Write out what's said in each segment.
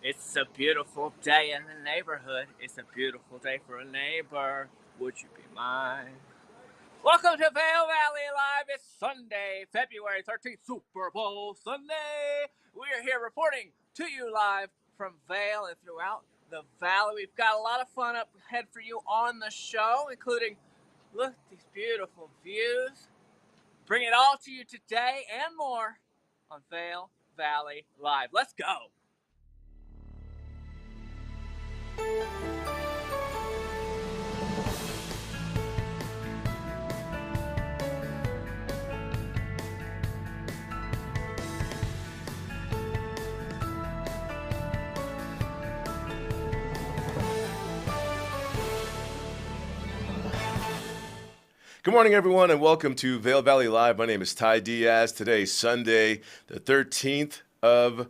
It's a beautiful day in the neighborhood. It's a beautiful day for a neighbor. Would you be mine? Welcome to Vail Valley Live. It's Sunday, February 13th, Super Bowl Sunday. We are here reporting to you live from Vail and throughout the valley. We've got a lot of fun up ahead for you on the show, including, look at these beautiful views. Bring it all to you today and more on Vail Valley Live. Let's go. Good morning, everyone, and welcome to Vail Valley Live. My name is Ty Diaz. Today's Sunday, the 13th of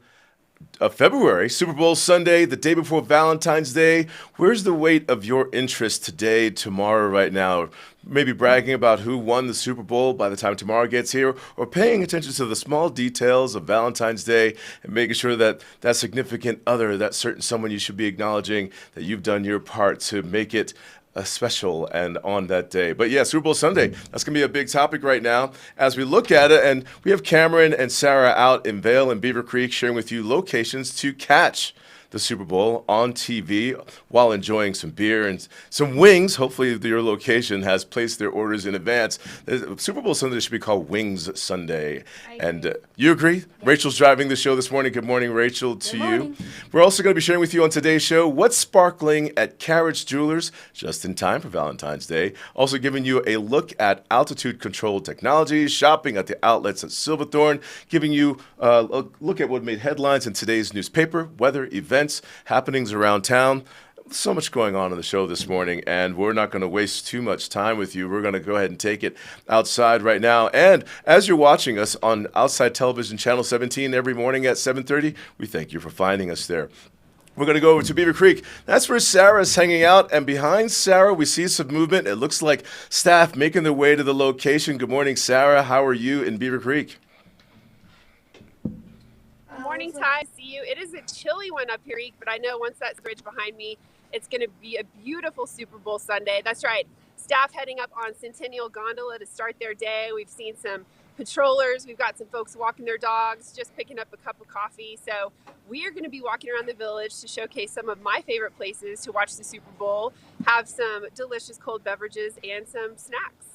February, Super Bowl Sunday, the day before Valentine's Day. Where's the weight of your interest today, tomorrow, right now? Maybe bragging about who won the Super Bowl by the time tomorrow gets here, or paying attention to the small details of Valentine's Day and making sure that that significant other, that certain someone you should be acknowledging, that you've done your part to make it special and on that day. But yeah, Super Bowl Sunday, that's going to be a big topic right now as we look at it. And we have Cameron and Sarah out in Vail and Beaver Creek sharing with you locations to catch the Super Bowl on TV while enjoying some beer and some wings. Hopefully your location has placed their orders in advance. Super Bowl Sunday should be called Wings Sunday. And you agree? Yes. Rachel's driving the show this morning. Good morning, Rachel, to you. We're also going to be sharing with you on today's show what's sparkling at Carriage Jewelers just in time for Valentine's Day. Also giving you a look at altitude control technologies, shopping at the outlets at Silverthorne, giving you a look at what made headlines in today's newspaper, weather, events, happenings around town. So much going on the show this morning, and we're not going to waste too much time with you. We're going to go ahead and take it outside right now. And as you're watching us on Outside Television Channel 17 every morning at 7:30, we thank you for finding us there. We're going to go over to Beaver Creek. That's where Sarah's hanging out, and behind Sarah, we see some movement. It looks like staff making their way to the location. Good morning, Sarah. How are you in Beaver Creek? Morning, Ty. See you. It is a chilly one up here, but I know once that bridge behind me, it's going to be a beautiful Super Bowl Sunday. That's right. Staff heading up on Centennial Gondola to start their day. We've seen some patrollers. We've got some folks walking their dogs, just picking up a cup of coffee. So we are going to be walking around the village to showcase some of my favorite places to watch the Super Bowl, have some delicious cold beverages and some snacks.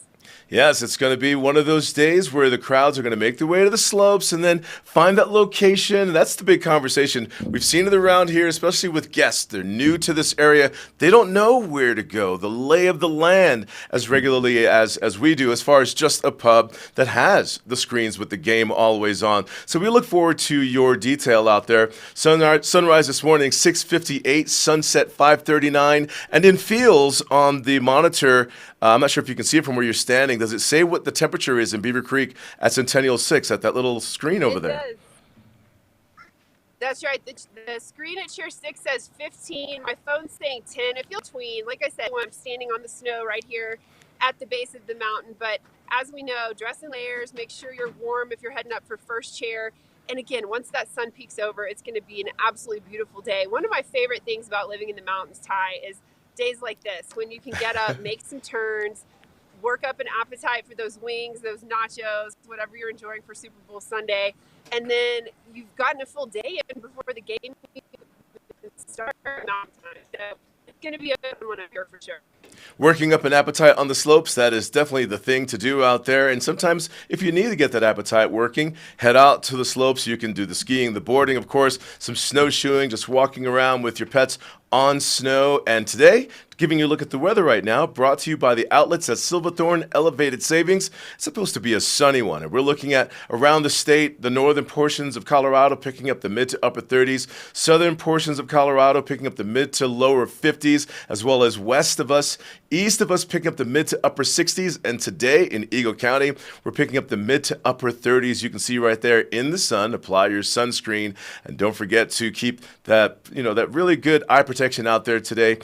Yes, it's going to be one of those days where the crowds are going to make their way to the slopes and then find that location. That's the big conversation. We've seen it around here, especially with guests. They're new to this area. They don't know where to go, the lay of the land as regularly as we do, as far as just a pub that has the screens with the game always on. So we look forward to your detail out there. Sunrise this morning, 6:58, sunset 5:39, and in feels on the monitor, I'm not sure if you can see it from where you're standing. Does it say what the temperature is in Beaver Creek at Centennial 6 at that little screen over there? It does. That's right. The screen at Chair 6 says 15. My phone's saying 10. It feels between. Like I said, when I'm standing on the snow right here at the base of the mountain. But as we know, dress in layers. Make sure you're warm if you're heading up for first chair. And again, once that sun peaks over, it's going to be an absolutely beautiful day. One of my favorite things about living in the mountains, Ty, is days like this when you can get up, make some turns, work up an appetite for those wings, those nachos, whatever you're enjoying for Super Bowl Sunday, and then you've gotten a full day in before the game starts. So it's going to be a good one up here for sure. Working up an appetite on the slopes, that is definitely the thing to do out there. And sometimes if you need to get that appetite working, head out to the slopes. You can do the skiing, the boarding, of course, some snowshoeing, just walking around with your pets on snow. And today, giving you a look at the weather right now, brought to you by the outlets at Silverthorne Elevated Savings. It's supposed to be a sunny one. And we're looking at around the state, the northern portions of Colorado picking up the mid to upper 30s, southern portions of Colorado picking up the mid to lower 50s, as well as west of us, east of us picking up the mid to upper 60s. And today in Eagle County, we're picking up the mid to upper 30s. You can see right there in the sun. Apply your sunscreen. And don't forget to keep that, that really good eye protection out there today.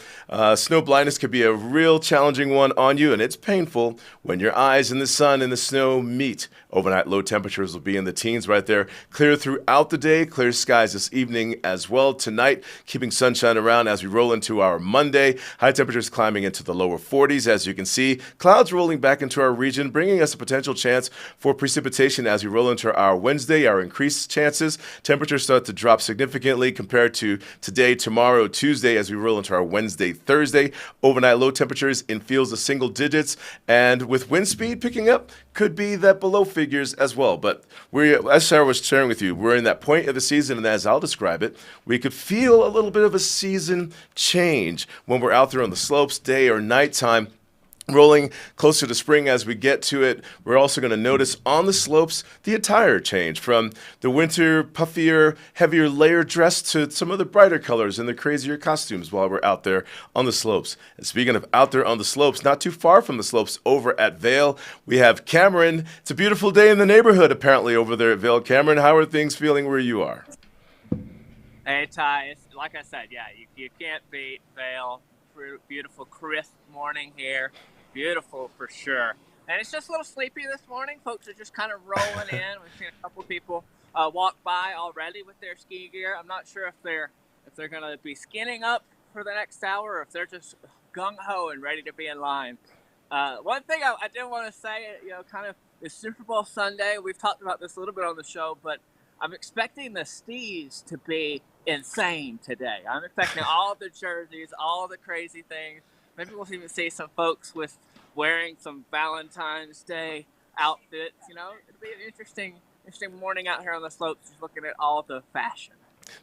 Snow blindness could be a real challenging one on you, and it's painful when your eyes and the sun and the snow meet. Overnight low temperatures will be in the teens right there. Clear throughout the day, clear skies this evening as well. Tonight, keeping sunshine around as we roll into our Monday. High temperatures climbing into the lower 40s. As you can see, clouds rolling back into our region, bringing us a potential chance for precipitation as we roll into our Wednesday. Our increased chances, temperatures start to drop significantly compared to today, tomorrow, Tuesday, as we roll into our Wednesday, Thursday. Overnight low temperatures in fields of single digits, and with wind speed picking up, could be that below figures as well. But as Sarah was sharing with you, we're in that point of the season, and as I'll describe it, we could feel a little bit of a season change when we're out there on the slopes, day or nighttime. Rolling closer to spring as we get to it, we're also going to notice on the slopes the attire change from the winter, puffier, heavier layer dress to some of the brighter colors and the crazier costumes while we're out there on the slopes. And speaking of out there on the slopes, not too far from the slopes over at Vail, we have Cameron. It's a beautiful day in the neighborhood apparently over there at Vail. Cameron, how are things feeling where you are? Hey, Ty, it's, like I said, yeah, you can't beat Vail. Beautiful, crisp morning here. Beautiful for sure. And it's just a little sleepy this morning. Folks are just kind of rolling in. We've seen a couple people walk by already with their ski gear. I'm not sure if they're going to be skinning up for the next hour or if they're just gung-ho and ready to be in line. One thing I did want to say, kind of is Super Bowl Sunday. We've talked about this a little bit on the show, but I'm expecting the stees to be insane today. I'm expecting all the jerseys, all the crazy things. Maybe we'll even see some folks wearing some Valentine's Day outfits. It'll be an interesting morning out here on the slopes, just looking at all the fashion.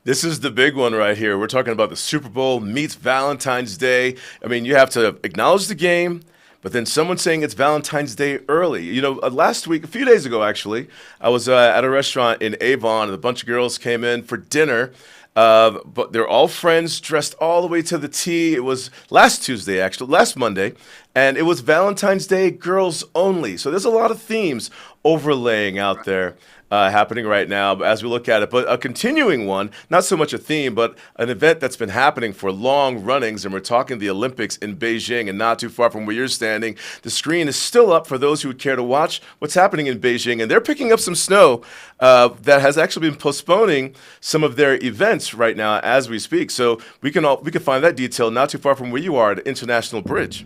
This is the big one right here. We're talking about the Super Bowl meets Valentine's Day. I mean, you have to acknowledge the game, but then someone saying it's Valentine's Day early. Last week, a few days ago actually, I was at a restaurant in Avon, and a bunch of girls came in for dinner. But they're all friends, dressed all the way to the T. It was last Monday, and it was Valentine's Day girls only. So there's a lot of themes overlaying out there happening right now as we look at it. But a continuing one, not so much a theme, but an event that's been happening for long runnings, and we're talking the Olympics in Beijing, and not too far from where you're standing. The screen is still up for those who would care to watch what's happening in Beijing, and they're picking up some snow that has actually been postponing some of their events right now as we speak. So we can find that detail not too far from where you are at International Bridge.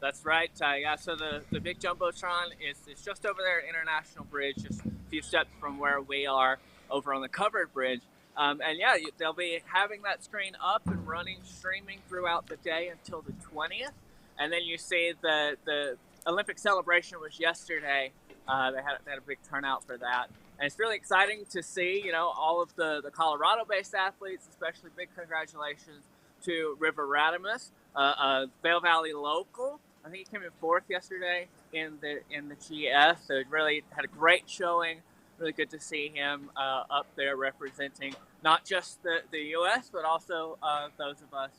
That's right, Ty. Yeah, so the big Jumbotron is just over there at International Bridge, just a few steps from where we are over on the covered bridge. And yeah, they'll be having that screen up and running, streaming throughout the day until the 20th. And then you see the Olympic celebration was yesterday. They had a big turnout for that. And it's really exciting to see, all of the Colorado-based athletes, especially big congratulations to River Radimus, a Vail Valley local. I think he came in fourth yesterday in the GS. So it really had a great showing. Really good to see him up there representing not just the U.S., but also those of us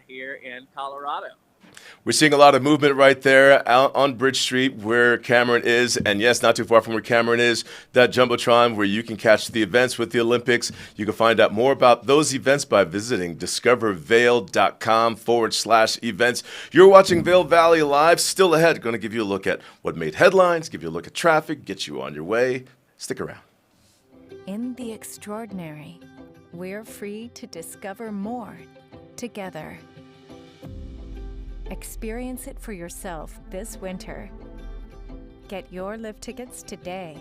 here in Colorado. We're seeing a lot of movement right there out on Bridge Street where Cameron is. And yes, not too far from where Cameron is, that Jumbotron where you can catch the events with the Olympics. You can find out more about those events by visiting discovervail.com/events. You're watching Vail Valley Live. Still ahead, going to give you a look at what made headlines, give you a look at traffic, get you on your way. Stick around. In the extraordinary, we're free to discover more together. Experience it for yourself this winter. Get your lift tickets today.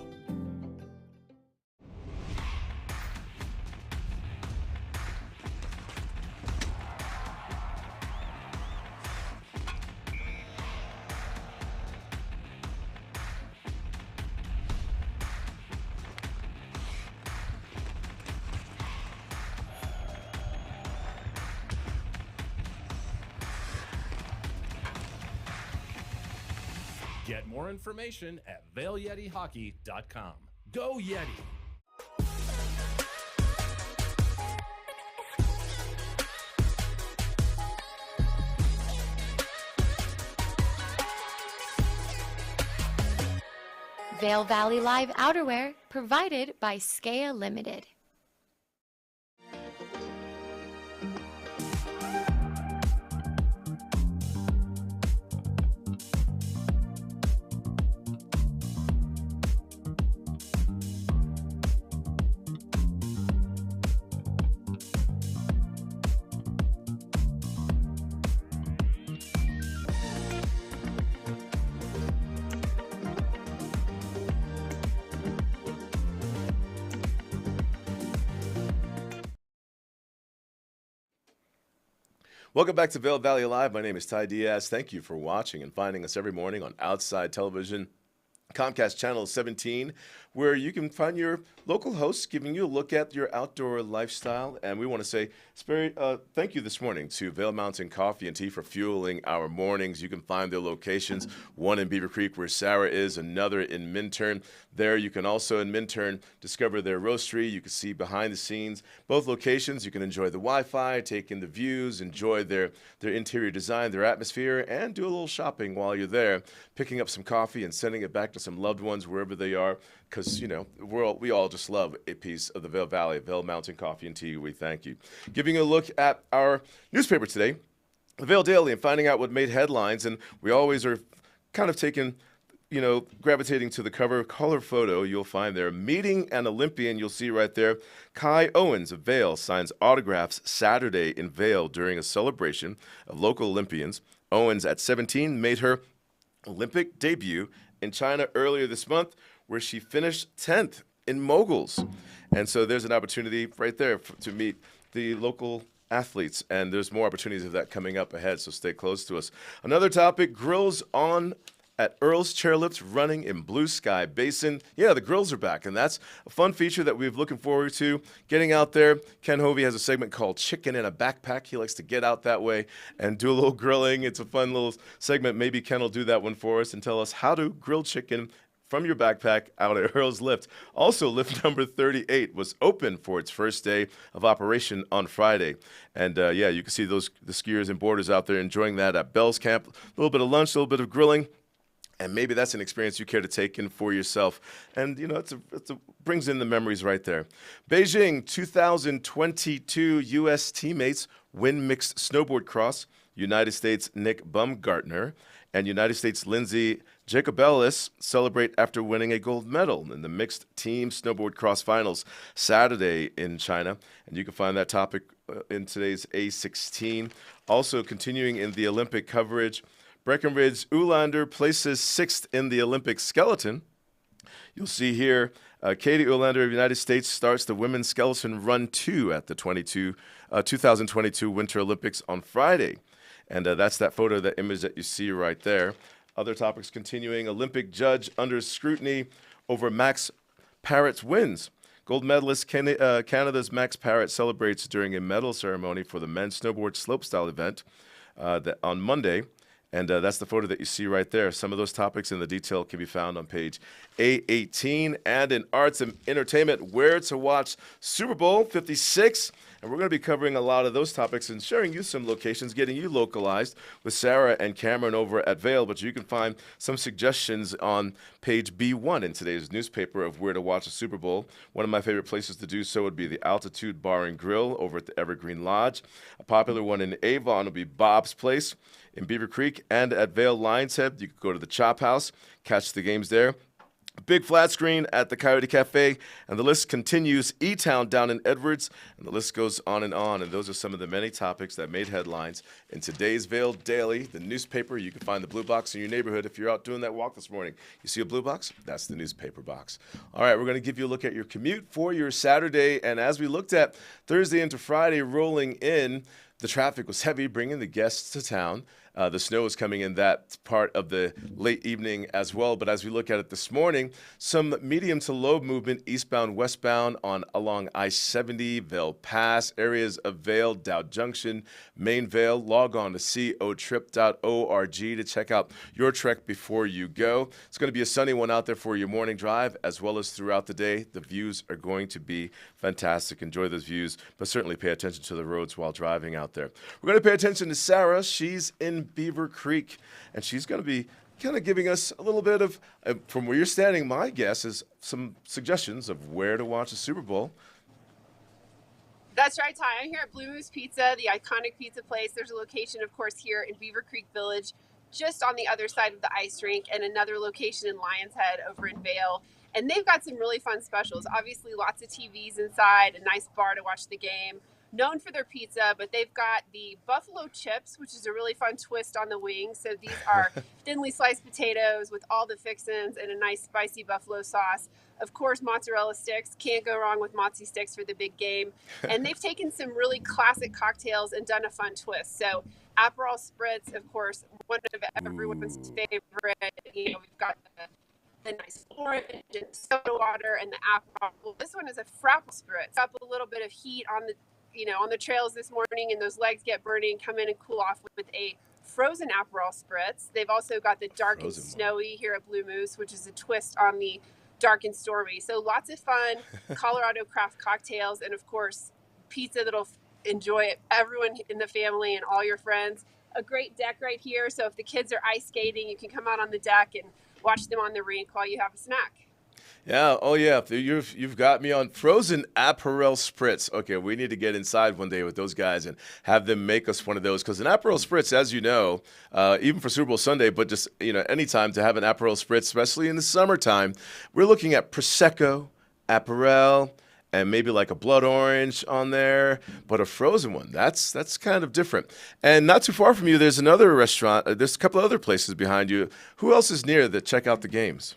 Get more information at VailYetiHockey.com. Go Yeti! Vail Valley Live outerwear provided by Skea Limited. Welcome back to Vail Valley Live. My name is Ty Diaz. Thank you for watching and finding us every morning on Outside Television, Comcast Channel 17, where you can find your local hosts giving you a look at your outdoor lifestyle. And we want to say thank you this morning to Vail Mountain Coffee and Tea for fueling our mornings. You can find their locations, one in Beaver Creek where Sarah is, another in Minturn. There you can also in Minturn discover their roastery. You can see behind the scenes both locations. You can enjoy the Wi-Fi, take in the views, enjoy their interior design, their atmosphere, and do a little shopping while you're there, picking up some coffee and sending it back to some loved ones wherever they are, because, you know, we all just love a piece of the Vail Valley, Vail Mountain Coffee and Tea. We thank you. Giving a look at our newspaper today, the Vail Daily, and finding out what made headlines. And we always are kind of gravitating to the cover color photo. You'll find there, meeting an Olympian. You'll see right there, Kai Owens of Vail signs autographs Saturday in Vail during a celebration of local Olympians. Owens, at 17, made her Olympic debut in China earlier this month, where she finished 10th in moguls. And so there's an opportunity right there to meet the local athletes, and there's more opportunities of that coming up ahead, so stay close to us. Another topic, grills on at Earl's Chairlifts running in Blue Sky Basin. Yeah, the grills are back, and that's a fun feature that we've looking forward to, getting out there. Ken Hovey has a segment called Chicken in a Backpack. He likes to get out that way and do a little grilling. It's a fun little segment. Maybe Ken will do that one for us and tell us how to grill chicken from your backpack out at Earl's Lift. Also, lift number 38 was open for its first day of operation on Friday. And you can see the skiers and boarders out there enjoying that at Bell's Camp. A little bit of lunch, a little bit of grilling. And maybe that's an experience you care to take in for yourself. And, you know, it brings in the memories right there. Beijing 2022 U.S. teammates win mixed snowboard cross. United States Nick Baumgartner and United States Lindsay Jacobellis celebrate after winning a gold medal in the mixed team snowboard cross finals Saturday in China. And you can find that topic in today's A16. Also continuing in the Olympic coverage, Breckenridge Ulander places 6th in the Olympic skeleton. You'll see here, Katie Ulander of the United States starts the women's skeleton run 2 at the 2022 Winter Olympics on Friday. And that's that photo, that image that you see right there. Other topics continuing, Olympic judge under scrutiny over Max Parrott's wins. Gold medalist Canada's Max Parrott celebrates during a medal ceremony for the men's snowboard slopestyle event on Monday. And that's the photo that you see right there. Some of those topics in the detail can be found on page A18. And in arts and entertainment, where to watch Super Bowl 56. And we're going to be covering a lot of those topics and sharing you some locations, getting you localized with Sarah and Cameron over at Vail. But you can find some suggestions on page B1 in today's newspaper of where to watch a Super Bowl. One of my favorite places to do so would be the Altitude Bar and Grill over at the Evergreen Lodge. A popular one in Avon would be Bob's Place. In Beaver Creek and at Vail Lions Head, you could go to the Chop House, catch the games there. Big flat screen at the Coyote Cafe, and the list continues. E-Town down in Edwards, and the list goes on. And those are some of the many topics that made headlines in today's Vail Daily, the newspaper. You can find the blue box in your neighborhood if you're out doing that walk this morning. You see a blue box? That's the newspaper box. All right, we're going to give you a look at your commute for your Saturday, and as we looked at Thursday into Friday rolling in, the traffic was heavy, bringing the guests to town. The snow is coming in that part of the late evening as well. But as we look at it this morning, some medium to low movement eastbound, westbound along I-70, Vail Pass, areas of Vail, Dow Junction, Main Vail. Log on to cotrip.org to check out your trek before you go. It's going to be a sunny one out there for your morning drive as well as throughout the day. The views are going to be fantastic. Enjoy those views, but certainly pay attention to the roads while driving out there. We're going to pay attention to Sarah. She's in Beaver Creek, and she's going to be kind of giving us a little bit of, from where you're standing, my guess is some suggestions of where to watch the Super Bowl. That's right, Ty. I'm here at Blue Moose Pizza, the iconic pizza place. There's a location, of course, here in Beaver Creek Village, just on the other side of the ice rink, and another location in Lions Head over in Vail. And they've got some really fun specials. Obviously, lots of TVs inside, a nice bar to watch the game. known for their pizza, but they've got the buffalo chips, which is a really fun twist on the wings. So these are thinly sliced potatoes with all the fixins and a nice spicy buffalo sauce. Of course, mozzarella sticks. Can't go wrong with mozzie sticks for the big game. And they've taken some really classic cocktails and done a fun twist. So Aperol Spritz, of course, one of everyone's favorite. You know, we've got the nice orange and soda water and the Aperol. Well, this one is a Frapple Spritz. Up a little bit of heat on the trails this morning, and those legs get burning. Come in and cool off with a frozen Aperol Spritz. They've also got the dark and snowy here at Blue Moose, which is a twist on the dark and stormy. So lots of fun Colorado craft cocktails, and of course pizza that'll enjoy everyone in the family and all your friends. A great deck right here, so if the kids are ice skating, you can come out on the deck and watch them on the rink while you have a snack. Yeah, oh yeah, you've got me on frozen Aperol Spritz. Okay, we need to get inside one day with those guys and have them make us one of those, because an Aperol Spritz, as you know, even for Super Bowl Sunday, but just anytime to have an Aperol Spritz, especially in the summertime, we're looking at Prosecco, Aperol, and maybe like a blood orange on there, but a frozen one, that's kind of different. And not too far from you, there's another restaurant. There's a couple of other places behind you. Who else is near that check out the games?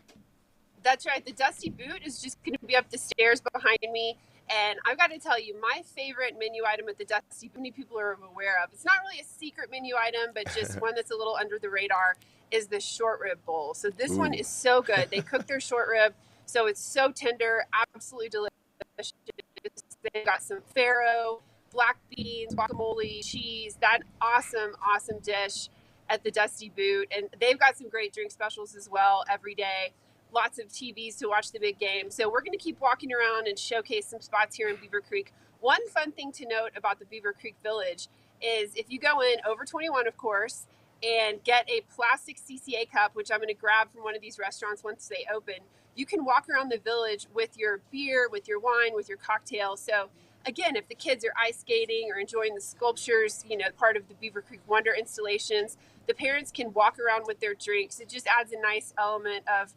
That's right. The Dusty Boot is just going to be up the stairs behind me. And I've got to tell you, my favorite menu item at the Dusty Boot, many people are aware of. It's not really a secret menu item, but just one that's a little under the radar, is the short rib bowl. So this one is so good. They cook their short rib, so it's so tender, absolutely delicious. They've got some farro, black beans, guacamole, cheese, that awesome dish at the Dusty Boot. And they've got some great drink specials as well every day. Lots of TVs to watch the big game. So we're going to keep walking around and showcase some spots here in Beaver Creek. One fun thing to note about the Beaver Creek Village is if you go in over 21, of course, and get a plastic CCA cup, which I'm going to grab from one of these restaurants once they open, you can walk around the village with your beer, with your wine, with your cocktail. So again, if the kids are ice skating or enjoying the sculptures, part of the Beaver Creek Wonder installations, the parents can walk around with their drinks. It just adds a nice element of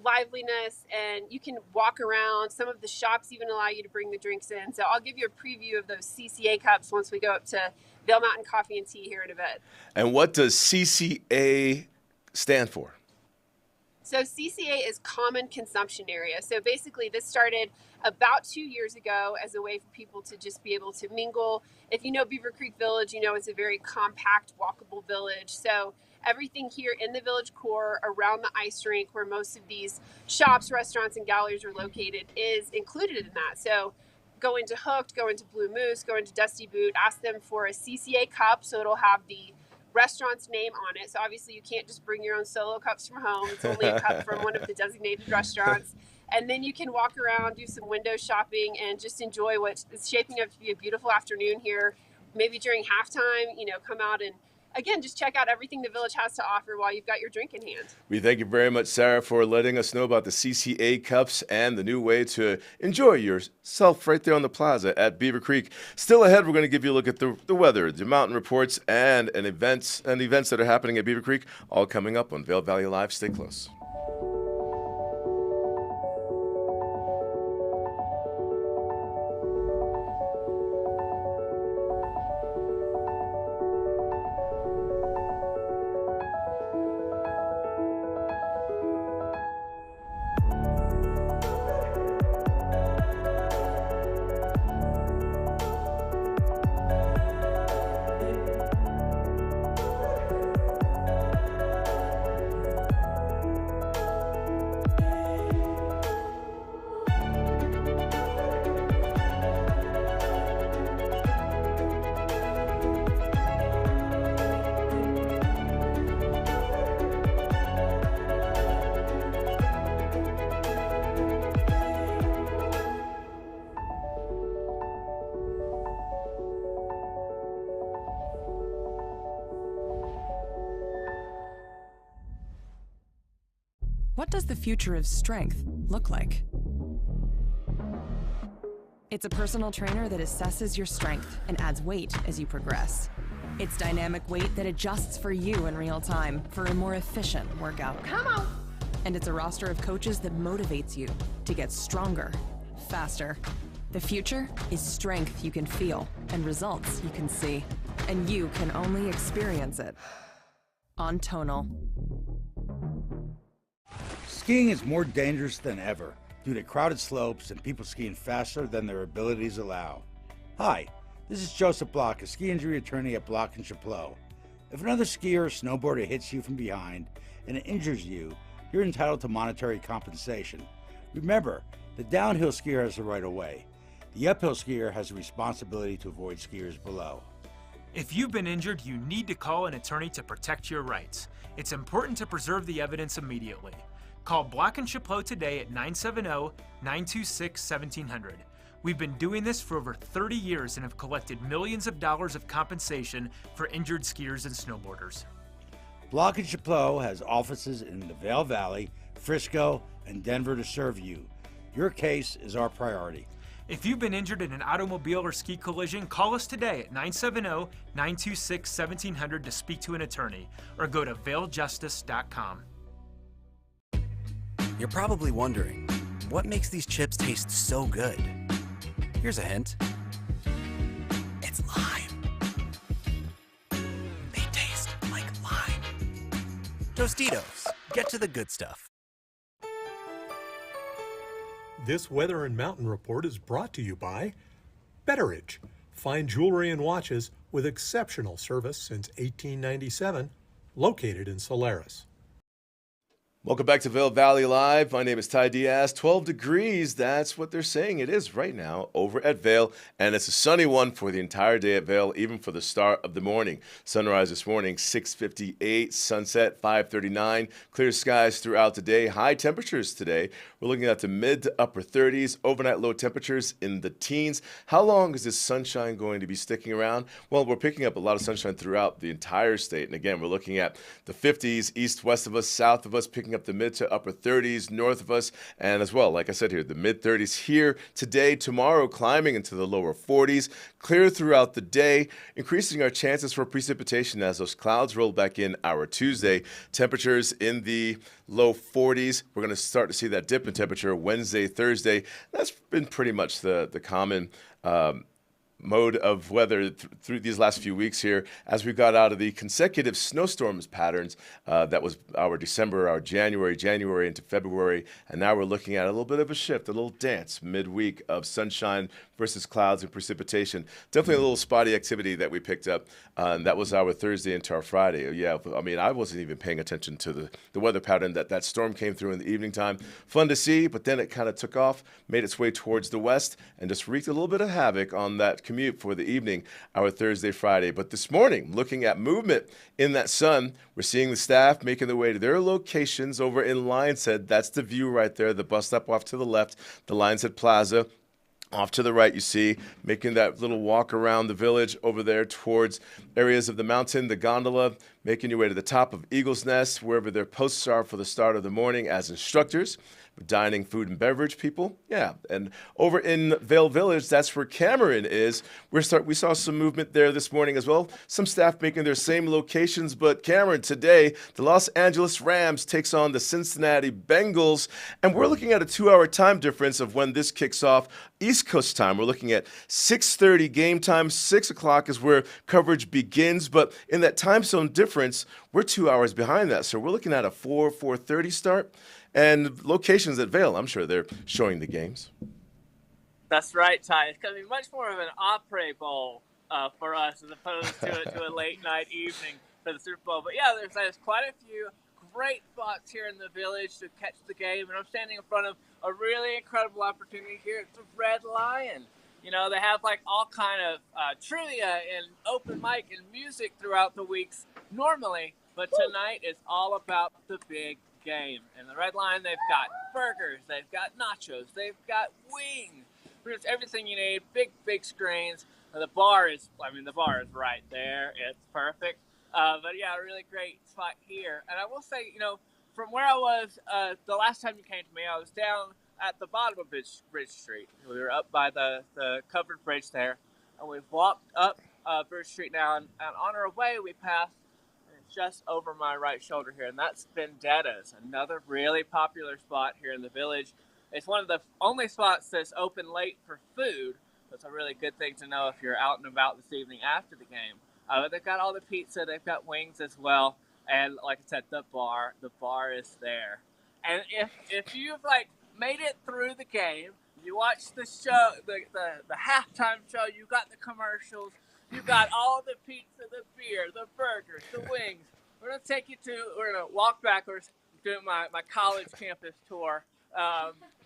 liveliness, and you can walk around. Some of the shops even allow you to bring the drinks in. So I'll give you a preview of those CCA cups once we go up to Vail Mountain Coffee and Tea here in a bit. And what does CCA stand for? So CCA is Common Consumption Area. So basically this started about 2 years ago as a way for people to just be able to mingle. If you know Beaver Creek Village, it's a very compact, walkable village. So everything here in the village core around the ice rink, where most of these shops, restaurants, and galleries are located, is included in that. So go into Hooked, go into Blue Moose, go into Dusty Boot, ask them for a CCA cup, so it'll have the restaurant's name on it. So obviously you can't just bring your own solo cups from home. It's only a cup from one of the designated restaurants. And then you can walk around, do some window shopping, and just enjoy what is shaping up to be a beautiful afternoon here. Maybe during halftime, come out and, again, just check out everything the village has to offer while you've got your drink in hand. We thank you very much, Sarah, for letting us know about the CCA cups and the new way to enjoy yourself right there on the plaza at Beaver Creek. Still ahead, we're going to give you a look at the weather, the mountain reports, and events that are happening at Beaver Creek, all coming up on Vail Valley Live. Stay close. What does the future of strength look like? It's a personal trainer that assesses your strength and adds weight as you progress. It's dynamic weight that adjusts for you in real time for a more efficient workout. Come on! And it's a roster of coaches that motivates you to get stronger, faster, The future is strength you can feel and results you can see. And you can only experience it on Tonal. Skiing is more dangerous than ever due to crowded slopes and people skiing faster than their abilities allow. Hi, this is Joseph Block, a ski injury attorney at Block and Chapleau. If another skier or snowboarder hits you from behind and it injures you, you're entitled to monetary compensation. Remember, the downhill skier has the right of way. The uphill skier has the responsibility to avoid skiers below. If you've been injured, you need to call an attorney to protect your rights. It's important to preserve the evidence immediately. Call Block & Chapleau today at 970-926-1700. We've been doing this for over 30 years and have collected millions of dollars of compensation for injured skiers and snowboarders. Block & Chapleau has offices in the Vail Valley, Frisco, and Denver to serve you. Your case is our priority. If you've been injured in an automobile or ski collision, call us today at 970-926-1700 to speak to an attorney, or go to vailjustice.com. You're probably wondering, what makes these chips taste so good? Here's a hint. It's lime. They taste like lime. Tostitos, get to the good stuff. This Weather and Mountain Report is brought to you by Betteridge. Fine jewelry and watches with exceptional service since 1897, located in Solaris. Welcome back to Vail Valley Live. My name is Ty Diaz. 12 degrees, that's what they're saying it is right now over at Vail. And it's a sunny one for the entire day at Vail, even for the start of the morning. Sunrise this morning, 6:58. Sunset, 5:39. Clear skies throughout the day. High temperatures today. We're looking at the mid to upper 30s. Overnight low temperatures in the teens. How long is this sunshine going to be sticking around? Well, we're picking up a lot of sunshine throughout the entire state. And again, we're looking at the 50s, east, west of us, south of us, picking up the mid to upper 30s north of us, and as well, like I said here, the mid 30s here today, tomorrow climbing into the lower 40s, clear throughout the day, increasing our chances for precipitation as those clouds roll back in our Tuesday. Temperatures in the low 40s. We're going to start to see that dip in temperature Wednesday, Thursday. That's been pretty much the common mode of weather through these last few weeks here as we got out of the consecutive snowstorms patterns that was our December, our January into February, and now we're looking at a little bit of a shift, a little dance midweek of sunshine versus clouds and precipitation. Definitely a little spotty activity that we picked up, and that was our Thursday into our Friday. Yeah, I mean, I wasn't even paying attention to the weather pattern that storm came through in the evening time. Fun to see, but then it kind of took off, made its way towards the west, and just wreaked a little bit of havoc on that commute for the evening, our Thursday, Friday. But this morning, looking at movement in that sun, we're seeing the staff making their way to their locations over in Lions Head. That's the view right there, the bus stop off to the left, the Lions Head Plaza. Off to the right, you see, making that little walk around the village over there towards areas of the mountain, the gondola, making your way to the top of Eagle's Nest, wherever their posts are for the start of the morning as instructors. Dining, food, and beverage people. Yeah, and over in Vail Village, that's where Cameron is. We saw some movement there this morning as well. Some staff making their same locations, but Cameron, today, the Los Angeles Rams takes on the Cincinnati Bengals, and we're looking at a 2-hour time difference of when this kicks off. East Coast time, we're looking at 6:30 game time. 6 o'clock is where coverage begins, but in that time zone difference, we're 2 hours behind that. So we're looking at a 4:30 start. And locations at Vail, I'm sure they're showing the games. That's right, Ty. It's going to be much more of an Opry Bowl for us as opposed to a late night evening for the Super Bowl. But yeah, there's quite a few great spots here in the village to catch the game. And I'm standing in front of a really incredible opportunity here at the Red Lion. You know, they have like all kind of trivia and open mic and music throughout the weeks normally. But tonight is all about the big game. And the Red Lion, they've got burgers, they've got nachos, they've got wings, pretty much everything you need. Big screens. The bar is right there. It's perfect. But yeah, a really great spot here. And I will say, you know, from where I was the last time you came to me, I was down at the bottom of Bridge Street. We were up by the covered bridge there, and we've walked up Bridge Street now, and on our way we passed just over my right shoulder here, and that's Vendetta's, another really popular spot here in the village. It's one of the only spots that's open late for food. That's a really good thing to know if you're out and about this evening after the game. But they've got all the pizza, they've got wings as well, and like I said, the bar is there. And if you've like made it through the game, you watched the show, the halftime show, you got the commercials, you got all the pizza, the beer, the burgers, the wings. We're gonna walk backwards, doing my college campus tour,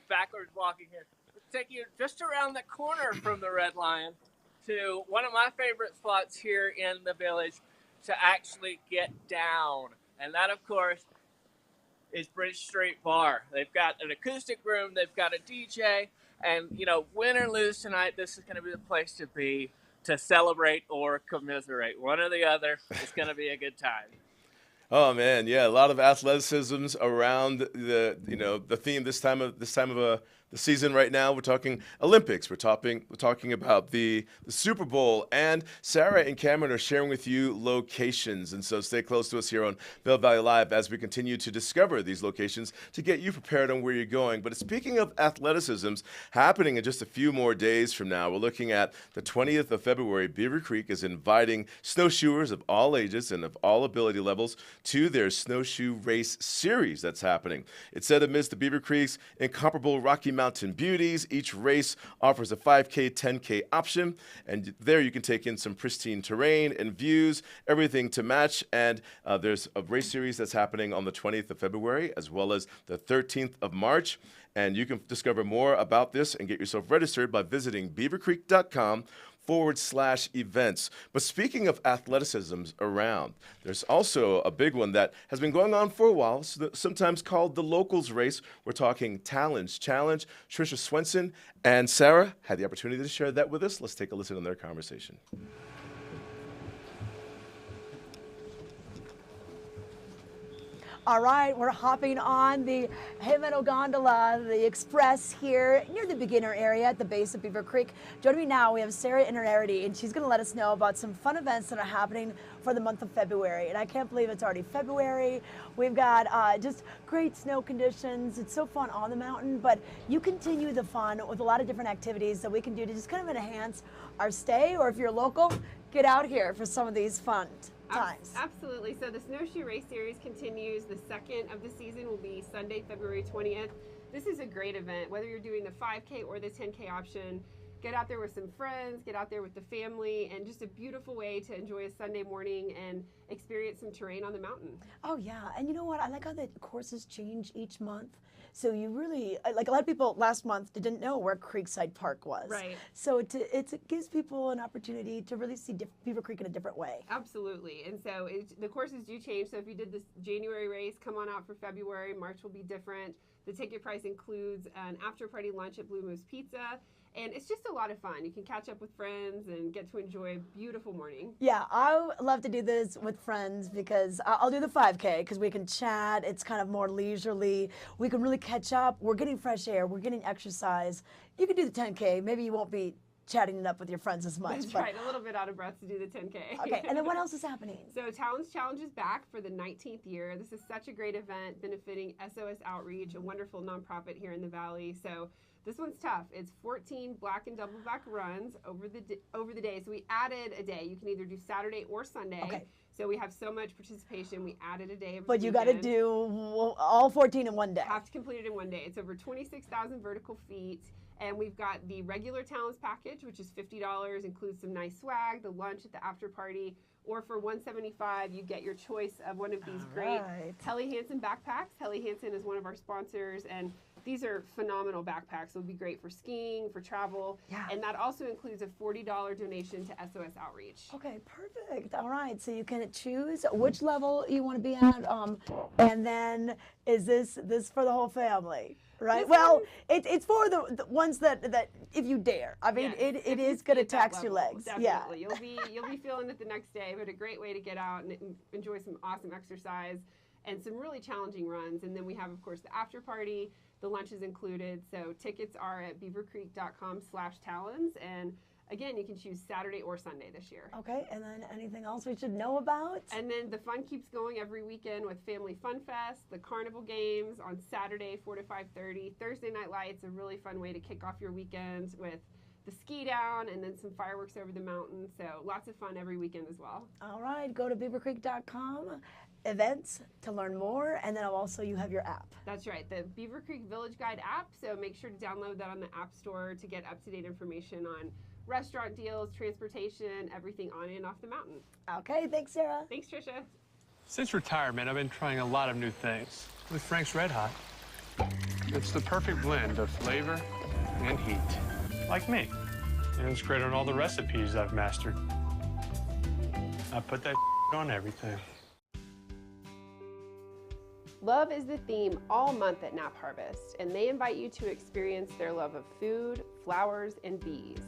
backwards walking here. Take you just around the corner from the Red Lion to one of my favorite spots here in the village to actually get down. And that, of course, is Bridge Street Bar. They've got an acoustic room, they've got a DJ, and, win or lose tonight, this is going to be the place to be to celebrate or commiserate. One or the other. It's going to be a good time. Oh man, yeah, a lot of athleticisms around the theme this time of the season right now. We're talking Olympics. We're talking about the Super Bowl, and Sarah and Cameron are sharing with you locations. And so stay close to us here on Vail Valley Live as we continue to discover these locations to get you prepared on where you're going. But speaking of athleticisms, happening in just a few more days from now, we're looking at the 20th of February. Beaver Creek is inviting snowshoers of all ages and of all ability levels to their snowshoe race series that's happening. It's set amidst the Beaver Creek's incomparable Rocky Mountain beauties. Each race offers a 5K, 10K option, and there you can take in some pristine terrain and views, everything to match. And there's a race series that's happening on the 20th of February as well as the 13th of March. And you can discover more about this and get yourself registered by visiting beavercreek.com/events. But speaking of athleticisms around, there's also a big one that has been going on for a while, sometimes called the Locals Race. We're talking Talons Challenge. Trisha Swenson and Sarah had the opportunity to share that with us. Let's take a listen to their conversation. All right, we're hopping on the Himeno Gondola, the Express here near the beginner area at the base of Beaver Creek. Joining me now, we have Sarah Innerarity, and she's going to let us know about some fun events that are happening for the month of February. And I can't believe it's already February. We've got just great snow conditions. It's so fun on the mountain, but you continue the fun with a lot of different activities that we can do to just kind of enhance our stay, or if you're local, get out here for some of these fun times. Absolutely. So the Snowshoe Race Series continues. The second of the season will be Sunday, February 20th. This is a great event, whether you're doing the 5K or the 10K option. Get out there with some friends, get out there with the family, and just a beautiful way to enjoy a Sunday morning and experience some terrain on the mountain. Oh yeah, and you know what? I like how the courses change each month. So you really, like a lot of people last month didn't know where Creekside Park was. Right. So it gives people an opportunity to really see Beaver Creek in a different way. Absolutely. And so the courses do change. So if you did this January race, come on out for February. March will be different. The ticket price includes an after-party lunch at Blue Moose Pizza. And it's just a lot of fun. You can catch up with friends and get to enjoy a beautiful morning. Yeah, I love to do this with friends because I'll do the 5K because we can chat. It's kind of more leisurely. We can really catch up. We're getting fresh air. We're getting exercise. You can do the 10K. Maybe you won't be chatting it up with your friends as much. That's right. A little bit out of breath to do the 10K. Okay, and then what else is happening? So Talons Challenge is back for the 19th year. This is such a great event benefiting SOS Outreach, a wonderful nonprofit here in the Valley. So this one's tough. It's 14 black and double black runs over the day. So we added a day. You can either do Saturday or Sunday. Okay. So we have so much participation. We added a day. But you got to do all 14 in one day. Have to complete it in one day. It's over 26,000 vertical feet. And we've got the regular Talons package, which is $50, includes some nice swag, the lunch at the after party, or for $175, you get your choice of one of these great Helly Hansen backpacks. Helly Hansen is one of our sponsors, and these are phenomenal backpacks. It'll be great for skiing, for travel, and that also includes a $40 donation to SOS Outreach. Okay, perfect. All right, so you can choose which level you want to be at, and then is this for the whole family? Right. Well, it's for the ones that if you dare. I mean, it is going to tax your legs. Definitely. Yeah. You'll be feeling it the next day, but a great way to get out and enjoy some awesome exercise and some really challenging runs. And then we have, of course, the after party. The lunch is included. So tickets are at beavercreek.com/talons. And Again, you can choose Saturday or Sunday this year. Okay, and then anything else we should know about? And then the fun keeps going every weekend with Family Fun Fest, the carnival games on Saturday, 4 to 5:30. Thursday Night Lights, a really fun way to kick off your weekend with the ski down and then some fireworks over the mountain. So lots of fun every weekend as well. All right, go to beavercreek.com, events to learn more, and then also you have your app. That's right, the Beaver Creek Village Guide app. So make sure to download that on the App Store to get up-to-date information on restaurant deals, transportation, everything on and off the mountain. Okay, thanks, Sarah. Thanks, Trisha. Since retirement, I've been trying a lot of new things with Frank's Red Hot. It's the perfect blend of flavor and heat, like me. And it's great on all the recipes I've mastered. I put that on everything. Love is the theme all month at Nap Harvest, and they invite you to experience their love of food, flowers, and bees.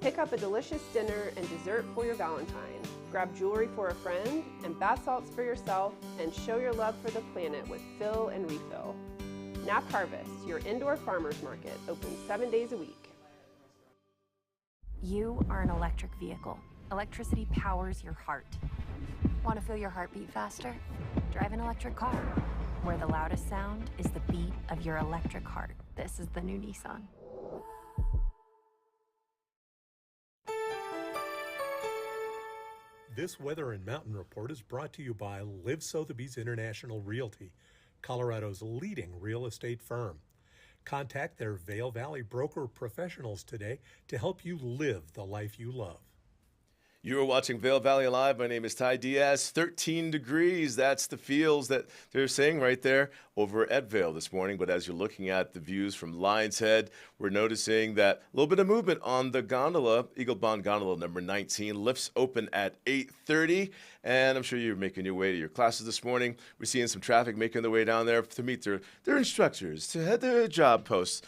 Pick up a delicious dinner and dessert for your Valentine. Grab jewelry for a friend and bath salts for yourself, and show your love for the planet with fill and refill. Nap Harvest, your indoor farmers market, open 7 days a week. You are an electric vehicle. Electricity powers your heart. Want to feel your heartbeat faster? Drive an electric car, where the loudest sound is the beat of your electric heart. This is the new Nissan. This Weather and Mountain Report is brought to you by Live Sotheby's International Realty, Colorado's leading real estate firm. Contact their Vail Valley broker professionals today to help you live the life you love. You are watching Vail Valley Live. My name is Ty Diaz. 13 degrees. That's the feels that they're saying right there over at Vail this morning. But as you're looking at the views from Lion's Head, we're noticing that a little bit of movement on the gondola. Eagle Bond Gondola number 19 lifts open at 8:30. And I'm sure you're making your way to your classes this morning. We're seeing some traffic making their way down there to meet their instructors, to head to their job posts.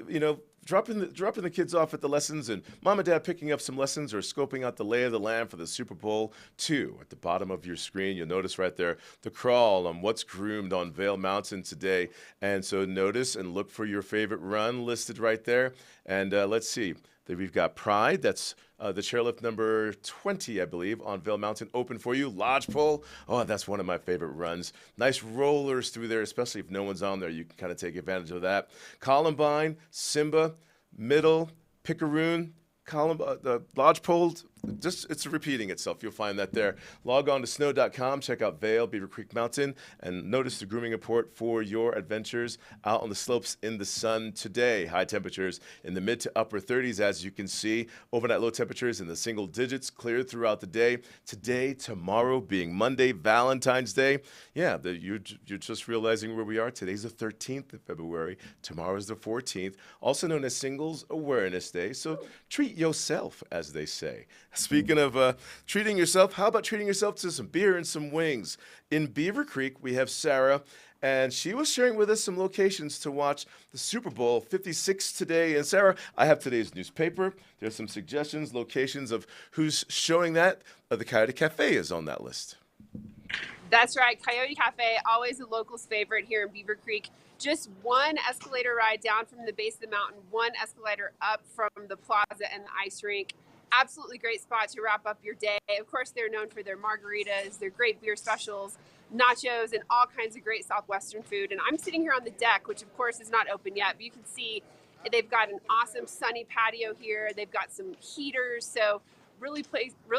You know, dropping the kids off at the lessons, and mom and dad picking up some lessons or scoping out the lay of the land for the Super Bowl 2. At the bottom of your screen, you'll notice right there the crawl on what's groomed on Vail Mountain today. And so notice and look for your favorite run listed right there. And let's see. We've got Pride. That's the chairlift number 20, I believe, on Vail Mountain open for you. Lodgepole. Oh, that's one of my favorite runs. Nice rollers through there, especially if no one's on there. You can kind of take advantage of that. Columbine, Simba, Middle, Picaroon, the Lodgepole. Just it's repeating itself. You'll find that there. Log on to snow.com. Check out Vail, Beaver Creek Mountain, and notice the grooming report for your adventures out on the slopes in the sun today. High temperatures in the mid to upper 30s, as you can see. Overnight low temperatures in the single digits, cleared throughout the day. Today, tomorrow being Monday, Valentine's Day. Yeah, you're just realizing where we are. Today's the 13th of February. Tomorrow's the 14th, also known as Singles Awareness Day. So treat yourself, as they say. Speaking of treating yourself, how about treating yourself to some beer and some wings? In Beaver Creek, we have Sarah, and she was sharing with us some locations to watch the Super Bowl 56 today. And Sarah, I have today's newspaper. There's some suggestions, locations of who's showing that. The Coyote Cafe is on that list. That's right, Coyote Cafe, always a local's favorite here in Beaver Creek. Just one escalator ride down from the base of the mountain, one escalator up from the plaza and the ice rink. Absolutely great spot to wrap up your day. Of course, they're known for their margaritas, their great beer specials, nachos, and all kinds of great Southwestern food. And I'm sitting here on the deck, which of course is not open yet, but you can see they've got an awesome sunny patio here. They've got some heaters, so really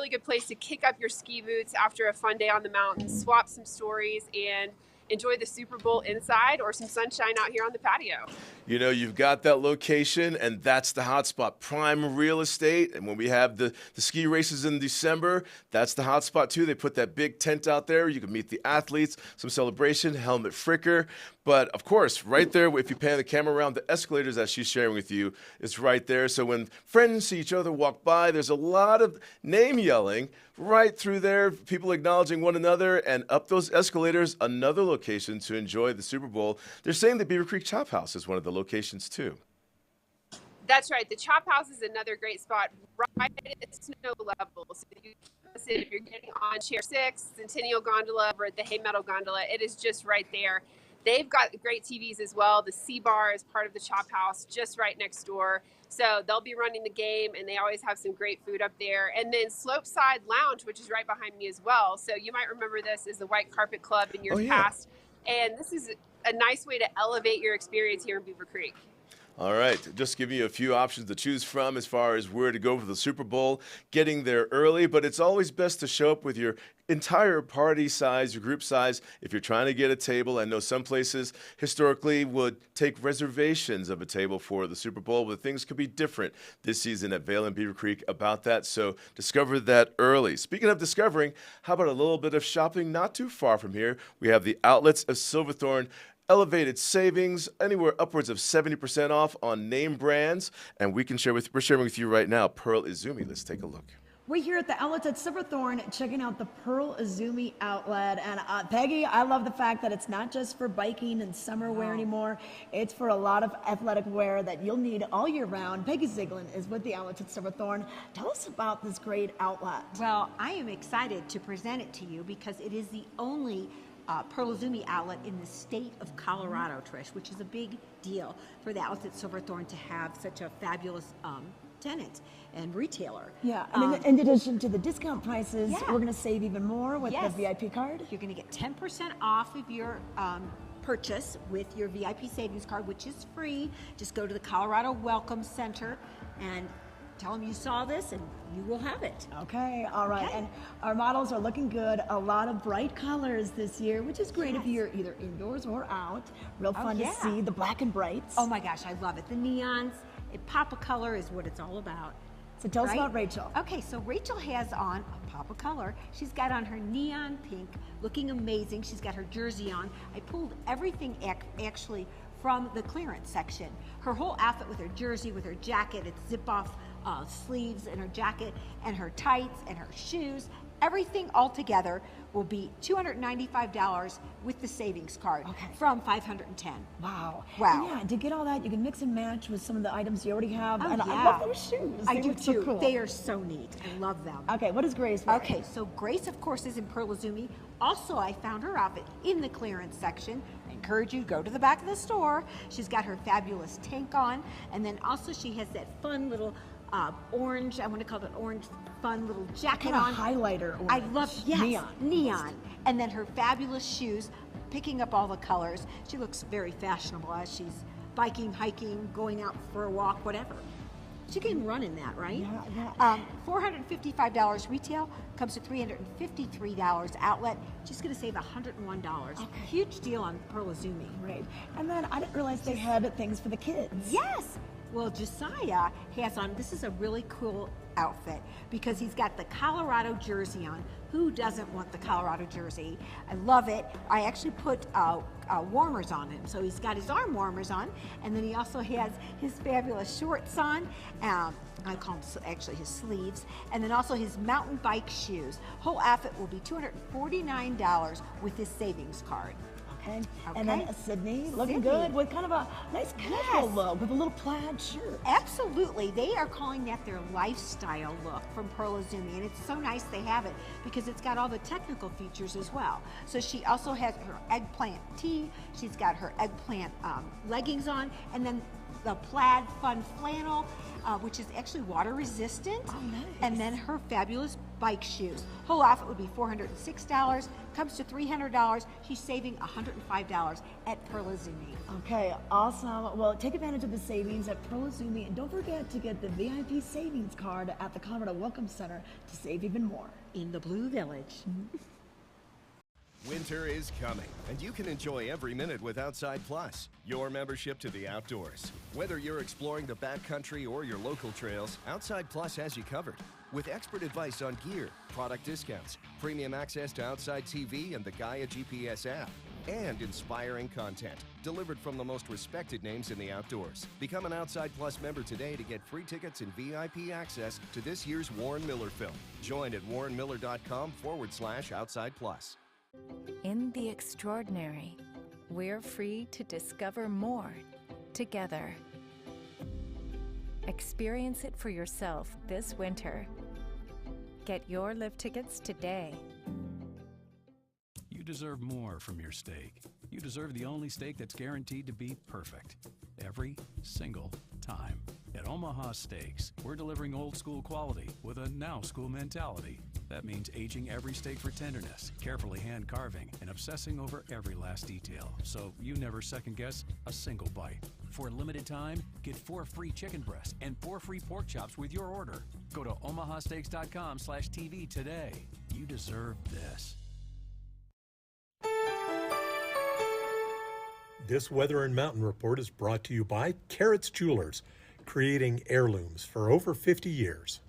good place to kick up your ski boots after a fun day on the mountain, swap some stories, and enjoy the Super Bowl inside or some sunshine out here on the patio. You know, you've got that location, and that's the hot spot. Prime real estate. And when we have the ski races in December, that's the hot spot too. They put that big tent out there. You can meet the athletes, some celebration, helmet fricker. But of course, right there, if you pan the camera around, the escalators that she's sharing with you is right there. So when friends see each other walk by, there's a lot of name yelling right through there, people acknowledging one another, and up those escalators, another location to enjoy the Super Bowl. They're saying the Beaver Creek Chop House is one of the locations too. That's right. The Chop House is another great spot right at snow level. So if you're getting on Chair 6, Centennial Gondola, or the Hay Meadow Gondola, it is just right there. They've got great TVs as well. The C Bar is part of the Chop House, just right next door. So they'll be running the game, and they always have some great food up there. And then Slopeside Lounge, which is right behind me as well. So you might remember this as the White Carpet Club in years past. And this is a nice way to elevate your experience here in Beaver Creek. All right, just giving you a few options to choose from as far as where to go for the Super Bowl, getting there early, but it's always best to show up with your entire party size, your group size, if you're trying to get a table. I know some places historically would take reservations of a table for the Super Bowl, but things could be different this season at Vail and Beaver Creek about that, so discover that early. Speaking of discovering, how about a little bit of shopping not too far from here? We have the Outlets of Silverthorne. Elevated savings, anywhere upwards of 70% off on name brands, and we're sharing with you right now Pearl Izumi. Let's take a look. We're here at the Outlets at Silverthorne checking out the Pearl Izumi outlet. And Peggy, I love the fact that it's not just for biking and summer wear anymore. It's for a lot of athletic wear that you'll need all year round. Peggy Ziegler is with the Outlets at Silverthorne. Tell us about this great outlet. Well, I am excited to present it to you because it is the only Pearl Izumi outlet in the state of Colorado, Trish, which is a big deal for the Outlets at Silverthorne to have such a fabulous tenant and retailer. Yeah, and in addition to the discount prices, we're going to save even more with the VIP card. You're going to get 10% off of your purchase with your VIP savings card, which is free. Just go to the Colorado Welcome Center and tell them you saw this and you will have it. Okay, all right. And our models are looking good. A lot of bright colors this year, which is great if you're either indoors or out. Real fun to see the black and brights. Oh my gosh, I love it. The neons, pop of color is what it's all about. So tell us about Rachel. Okay, so Rachel has on a pop of color. She's got on her neon pink, looking amazing. She's got her jersey on. I pulled everything actually from the clearance section. Her whole outfit with her jersey, with her jacket, it's zip-off sleeves and her jacket and her tights and her shoes, everything all together will be $295 with the savings card from $510. Wow. Wow. And to get all that, you can mix and match with some of the items you already have. Oh, and I love those shoes. I They do look too. so cool. They are so neat. I love them. Okay, what is Grace wearing? Okay, so Grace, of course, is in Pearl Izumi. Also, I found her outfit in the clearance section. I encourage you to go to the back of the store. She's got her fabulous tank on, and then also she has that fun little orange, I want to call it orange, fun little jacket on. Highlighter orange. I love, neon. And then her fabulous shoes, picking up all the colors. She looks very fashionable as she's biking, hiking, going out for a walk, whatever. She can run in that, right? Yeah. $455 retail, comes to $353 outlet. She's going to save $101. Huge deal on Pearl Izumi. Right. And then I didn't realize they had things for the kids. Yes. Well, Josiah has on, this is a really cool outfit because he's got the Colorado jersey on. Who doesn't want the Colorado jersey? I love it. I actually put warmers on him. So he's got his arm warmers on, and then he also has his fabulous shorts on. I call them actually his sleeves, and then also his mountain bike shoes. Whole outfit will be $249 with his savings card. Okay. And then Sydney, looking good with kind of a nice casual look with a little plaid shirt. Absolutely. They are calling that their lifestyle look from Pearl Izumi, and it's so nice they have it because it's got all the technical features as well. So she also has her eggplant tee, she's got her eggplant leggings on, and then the plaid fun flannel, which is actually water resistant. Oh, nice. And then her fabulous bike shoes. Whole outfit would be $406, comes to $300. She's saving $105 at Pearl Izumi. Okay, awesome. Well, take advantage of the savings at Pearl Izumi, and don't forget to get the VIP savings card at the Colorado Welcome Center to save even more. In the Blue Village. Winter is coming, and you can enjoy every minute with Outside Plus, your membership to the outdoors. Whether you're exploring the backcountry or your local trails, Outside Plus has you covered. With expert advice on gear, product discounts, premium access to Outside TV and the Gaia GPS app, and inspiring content delivered from the most respected names in the outdoors. Become an Outside Plus member today to get free tickets and VIP access to this year's Warren Miller film. Join at warrenmiller.com/Outside Plus. In the extraordinary, we're free to discover more together. Experience it for yourself this winter. Get your lift tickets today. You deserve more from your steak. You deserve the only steak that's guaranteed to be perfect every single time. At Omaha Steaks, we're delivering old school quality with a now school mentality. That means aging every steak for tenderness, carefully hand carving, and obsessing over every last detail, so you never second guess a single bite. For a limited time, get 4 free chicken breasts and 4 free pork chops with your order. Go to omahasteaks.com/TV today. You deserve this. This Weather and Mountain Report is brought to you by Carrots Jewelers, creating heirlooms for over 50 years.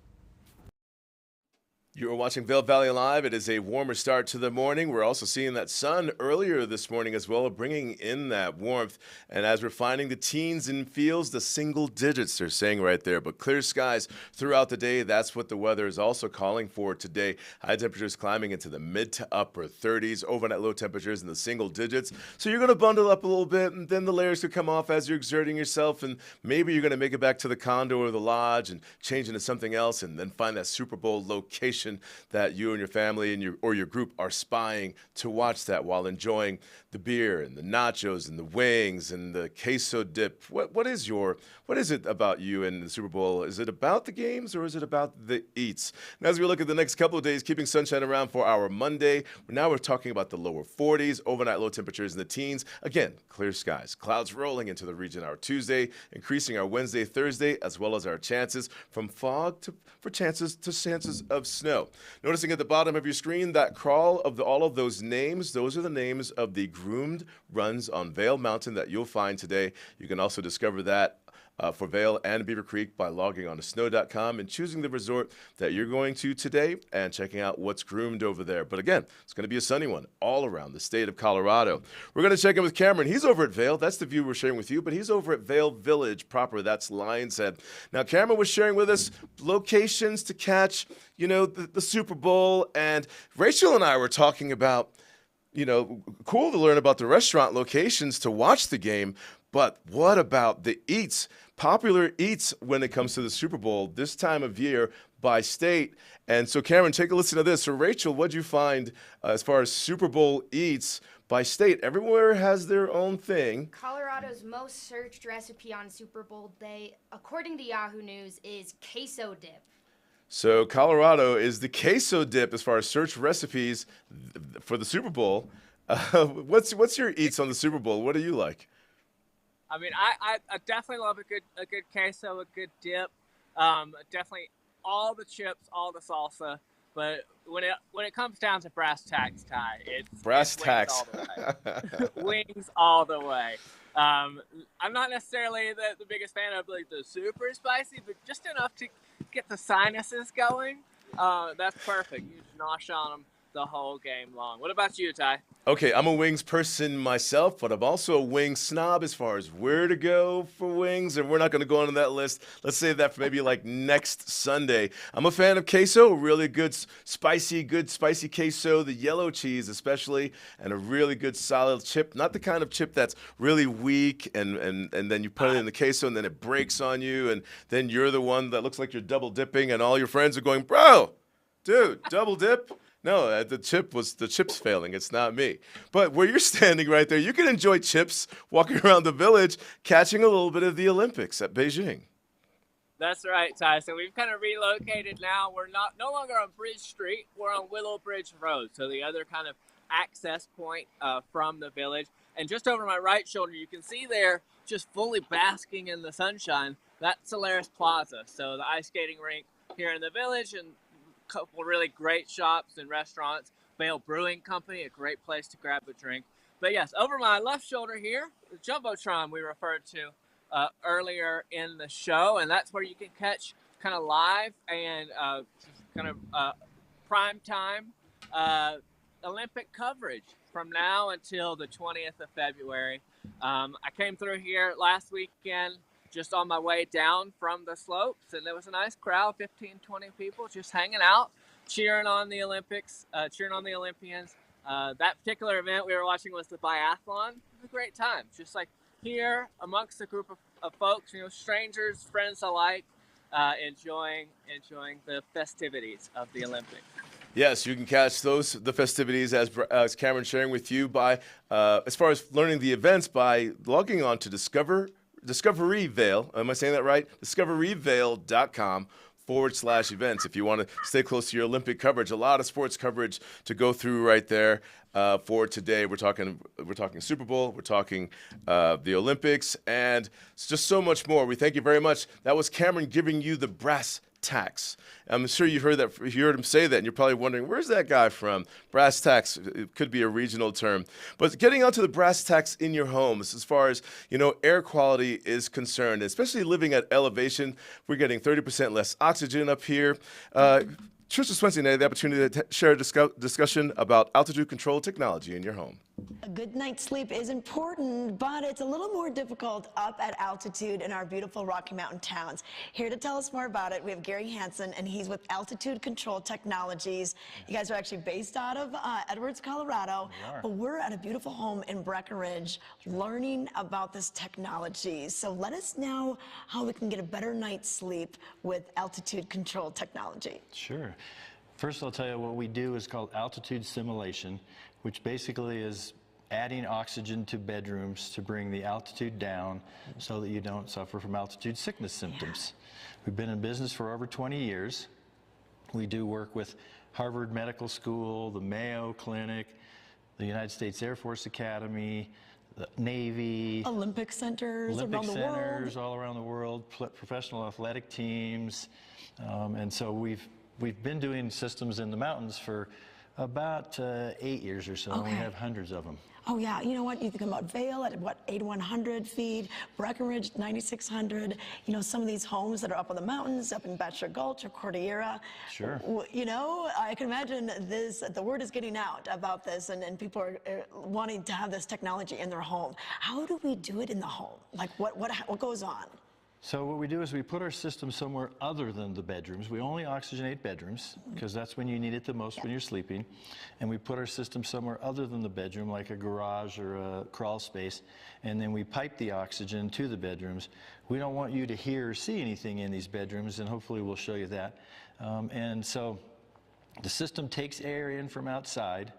You are watching Vail Valley Live. It is a warmer start to the morning. We're also seeing that sun earlier this morning as well, bringing in that warmth. And as we're finding the teens in fields, the single digits they're saying right there. But clear skies throughout the day. That's what the weather is also calling for today. High temperatures climbing into the mid to upper 30s. Overnight low temperatures in the single digits. So you're going to bundle up a little bit, and then the layers could come off as you're exerting yourself. And maybe you're going to make it back to the condo or the lodge and change into something else, and then find that Super Bowl location that you and your family and your group are spying to watch that while enjoying the beer and the nachos and the wings and the queso dip. What is it about you and the Super Bowl? Is it about the games or is it about the eats? And as we look at the next couple of days, keeping sunshine around for our Monday, now we're talking about the lower 40s, overnight low temperatures in the teens. Again, clear skies, clouds rolling into the region our Tuesday, increasing our Wednesday, Thursday, as well as our chances from fog to chances of snow. Noticing at the bottom of your screen that crawl of all of those names, those are the names of the groomed runs on Vail Mountain that you'll find today. You can also discover that for Vail and Beaver Creek by logging on to snow.com and choosing the resort that you're going to today and checking out what's groomed over there. But again, it's going to be a sunny one all around the state of Colorado. We're going to check in with Cameron. He's over at Vail. That's the view we're sharing with you, but he's over at Vail Village proper. That's Lion's Head. Now, Cameron was sharing with us locations to catch, the Super Bowl, and Rachel and I were talking about, cool to learn about the restaurant locations to watch the game, but what about the eats? Popular eats when it comes to the Super Bowl this time of year by state. And so, Cameron, take a listen to this. So, Rachel, what'd you find as far as Super Bowl eats by state? Everywhere has their own thing. Colorado's most searched recipe on Super Bowl day, according to Yahoo News, is queso dip. So, Colorado is the queso dip as far as search recipes for the Super Bowl. What's your eats on the Super Bowl? What do you like? I mean, I definitely love a good queso, a good dip. Definitely all the chips, all the salsa. But when it comes down to brass tacks, Ty, it's brass tacks. Wings all the way. I'm not necessarily the biggest fan of like the super spicy, but just enough to get the sinuses going. That's perfect. You just nosh on them the whole game long. What about you, Ty? Okay, I'm a wings person myself, but I'm also a wing snob as far as where to go for wings, and we're not going to go on that list. Let's save that for maybe like next Sunday. I'm a fan of queso, really good spicy queso, the yellow cheese especially, and a really good solid chip. Not the kind of chip that's really weak, and then you put it in the queso, and then it breaks on you, and then you're the one that looks like you're double dipping, and all your friends are going, bro, dude, double dip? No, the chip's failing. It's not me. But where you're standing right there, you can enjoy chips walking around the village, catching a little bit of the Olympics at Beijing. That's right, Ty. So we've kind of relocated now. We're no longer on Bridge Street. We're on Willow Bridge Road, so the other kind of access point from the village. And just over my right shoulder, you can see there, just fully basking in the sunshine, that's Solaris Plaza. So the ice skating rink here in the village, and couple really great shops and restaurants. Vail Brewing Company, a great place to grab a drink. But yes, over my left shoulder here, the Jumbotron we referred to earlier in the show, and that's where you can catch kind of live and prime time Olympic coverage from now until the 20th of February. I came through here last weekend just on my way down from the slopes, and there was a nice crowd, 15, 20 people just hanging out, cheering on the Olympics, cheering on the Olympians. That particular event we were watching was the biathlon. It was a great time, just like here amongst a group of folks, strangers, friends alike, enjoying the festivities of the Olympics. Yes, you can catch the festivities as Cameron sharing with you by as far as learning the events by logging on to Discovery Vail. Am I saying that right? DiscoveryVail.com/events if you want to stay close to your Olympic coverage. A lot of sports coverage to go through right there for today. We're talking Super Bowl, we're talking the Olympics, and it's just so much more. We thank you very much. That was Cameron giving you the brass tacks. I'm sure you heard him say that, and you're probably wondering, where's that guy from? Brass tacks, it could be a regional term. But getting onto the brass tacks in your homes, as far as, air quality is concerned, especially living at elevation, we're getting 30% less oxygen up here. Trisha Swenson had the opportunity to share a discussion about altitude control technology in your home. A good night's sleep is important, but it's a little more difficult up at altitude in our beautiful Rocky Mountain towns. Here to tell us more about it, we have Gary Hansen, and he's with Altitude Control Technologies. You guys are actually based out of Edwards, Colorado, but we're at a beautiful home in Breckenridge learning about this technology. So let us know how we can get a better night's sleep with Altitude Control Technology. Sure. First, I'll tell you what we do is called altitude simulation, which basically is adding oxygen to bedrooms to bring the altitude down so that you don't suffer from altitude sickness symptoms. We've been in business for over 20 years. We do work with Harvard Medical School, the Mayo Clinic, the United States Air Force Academy, the Navy, Olympic centers all around the world, professional athletic teams, and so we've been doing systems in the mountains for about 8 years or so, and we have hundreds of them. Oh, yeah. You know what? You think about Vail at, 8,100 feet, Breckenridge, 9,600. Some of these homes that are up on the mountains, up in Bachelor Gulch or Cordillera. Sure. I can imagine the word is getting out about this, and people are wanting to have this technology in their home. How do we do it in the home? Like, what goes on? So what we do is we put our system somewhere other than the bedrooms. We only oxygenate bedrooms because that's when you need it the most, when you're sleeping. And we put our system somewhere other than the bedroom, like a garage or a crawl space, and then we pipe the oxygen to the bedrooms. We don't want you to hear or see anything in these bedrooms, and hopefully we'll show you that. And so the system takes air in from outside,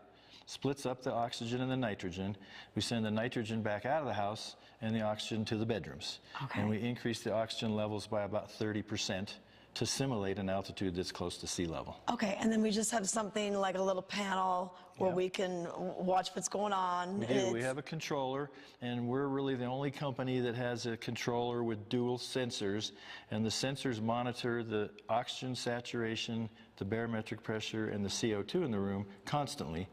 splits up the oxygen and the nitrogen. We send the nitrogen back out of the house and the oxygen to the bedrooms. And we increase the oxygen levels by about 30% to simulate an altitude that's close to sea level. Okay, and then we just have something like a little panel where we can watch what's going on. We do. We have a controller, and we're really the only company that has a controller with dual sensors, and the sensors monitor the oxygen saturation, the barometric pressure, and the CO2 in the room constantly,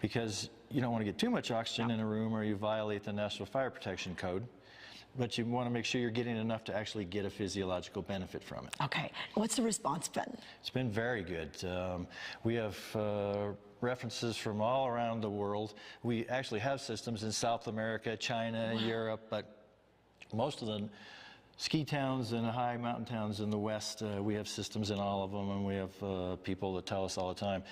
because you don't want to get too much oxygen in a room or you violate the National Fire Protection Code. But you want to make sure you're getting enough to actually get a physiological benefit from it. Okay. What's the response been? It's been very good. We have references from all around the world. We actually have systems in South America, China, Europe, but most of the ski towns and high mountain towns in the West, we have systems in all of them, and we have people that tell us all the time,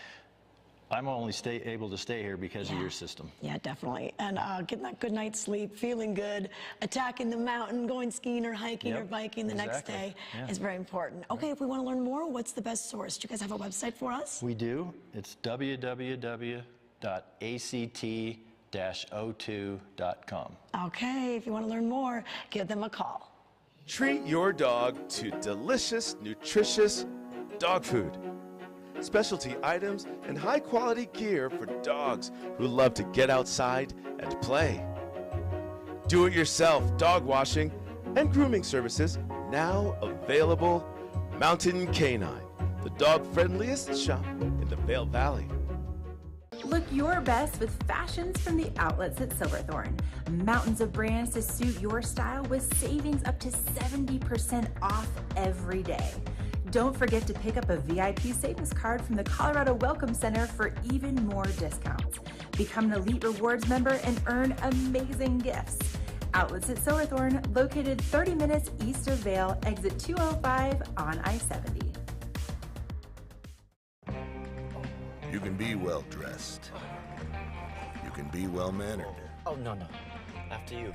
I'm only able to stay here because of your system. Yeah, definitely. And getting that good night's sleep, feeling good, attacking the mountain, going skiing or hiking or biking the next day is very important. Okay, if we want to learn more, what's the best source? Do you guys have a website for us? We do. It's www.act-o2.com. Okay, if you want to learn more, give them a call. Treat your dog to delicious, nutritious dog food. Specialty items and high-quality gear for dogs who love to get outside and play. Do-it-yourself dog washing and grooming services now available. Mountain Canine, the dog-friendliest shop in the Vail Valley. Look your best with fashions from the outlets at Silverthorne. Mountains of brands to suit your style with savings up to 70% off every day. Don't forget to pick up a VIP savings card from the Colorado Welcome Center for even more discounts. Become an Elite Rewards member and earn amazing gifts. Outlets at Silverthorne, located 30 minutes east of Vail, exit 205 on I-70. You can be well-dressed. You can be well-mannered. Oh, no. After you.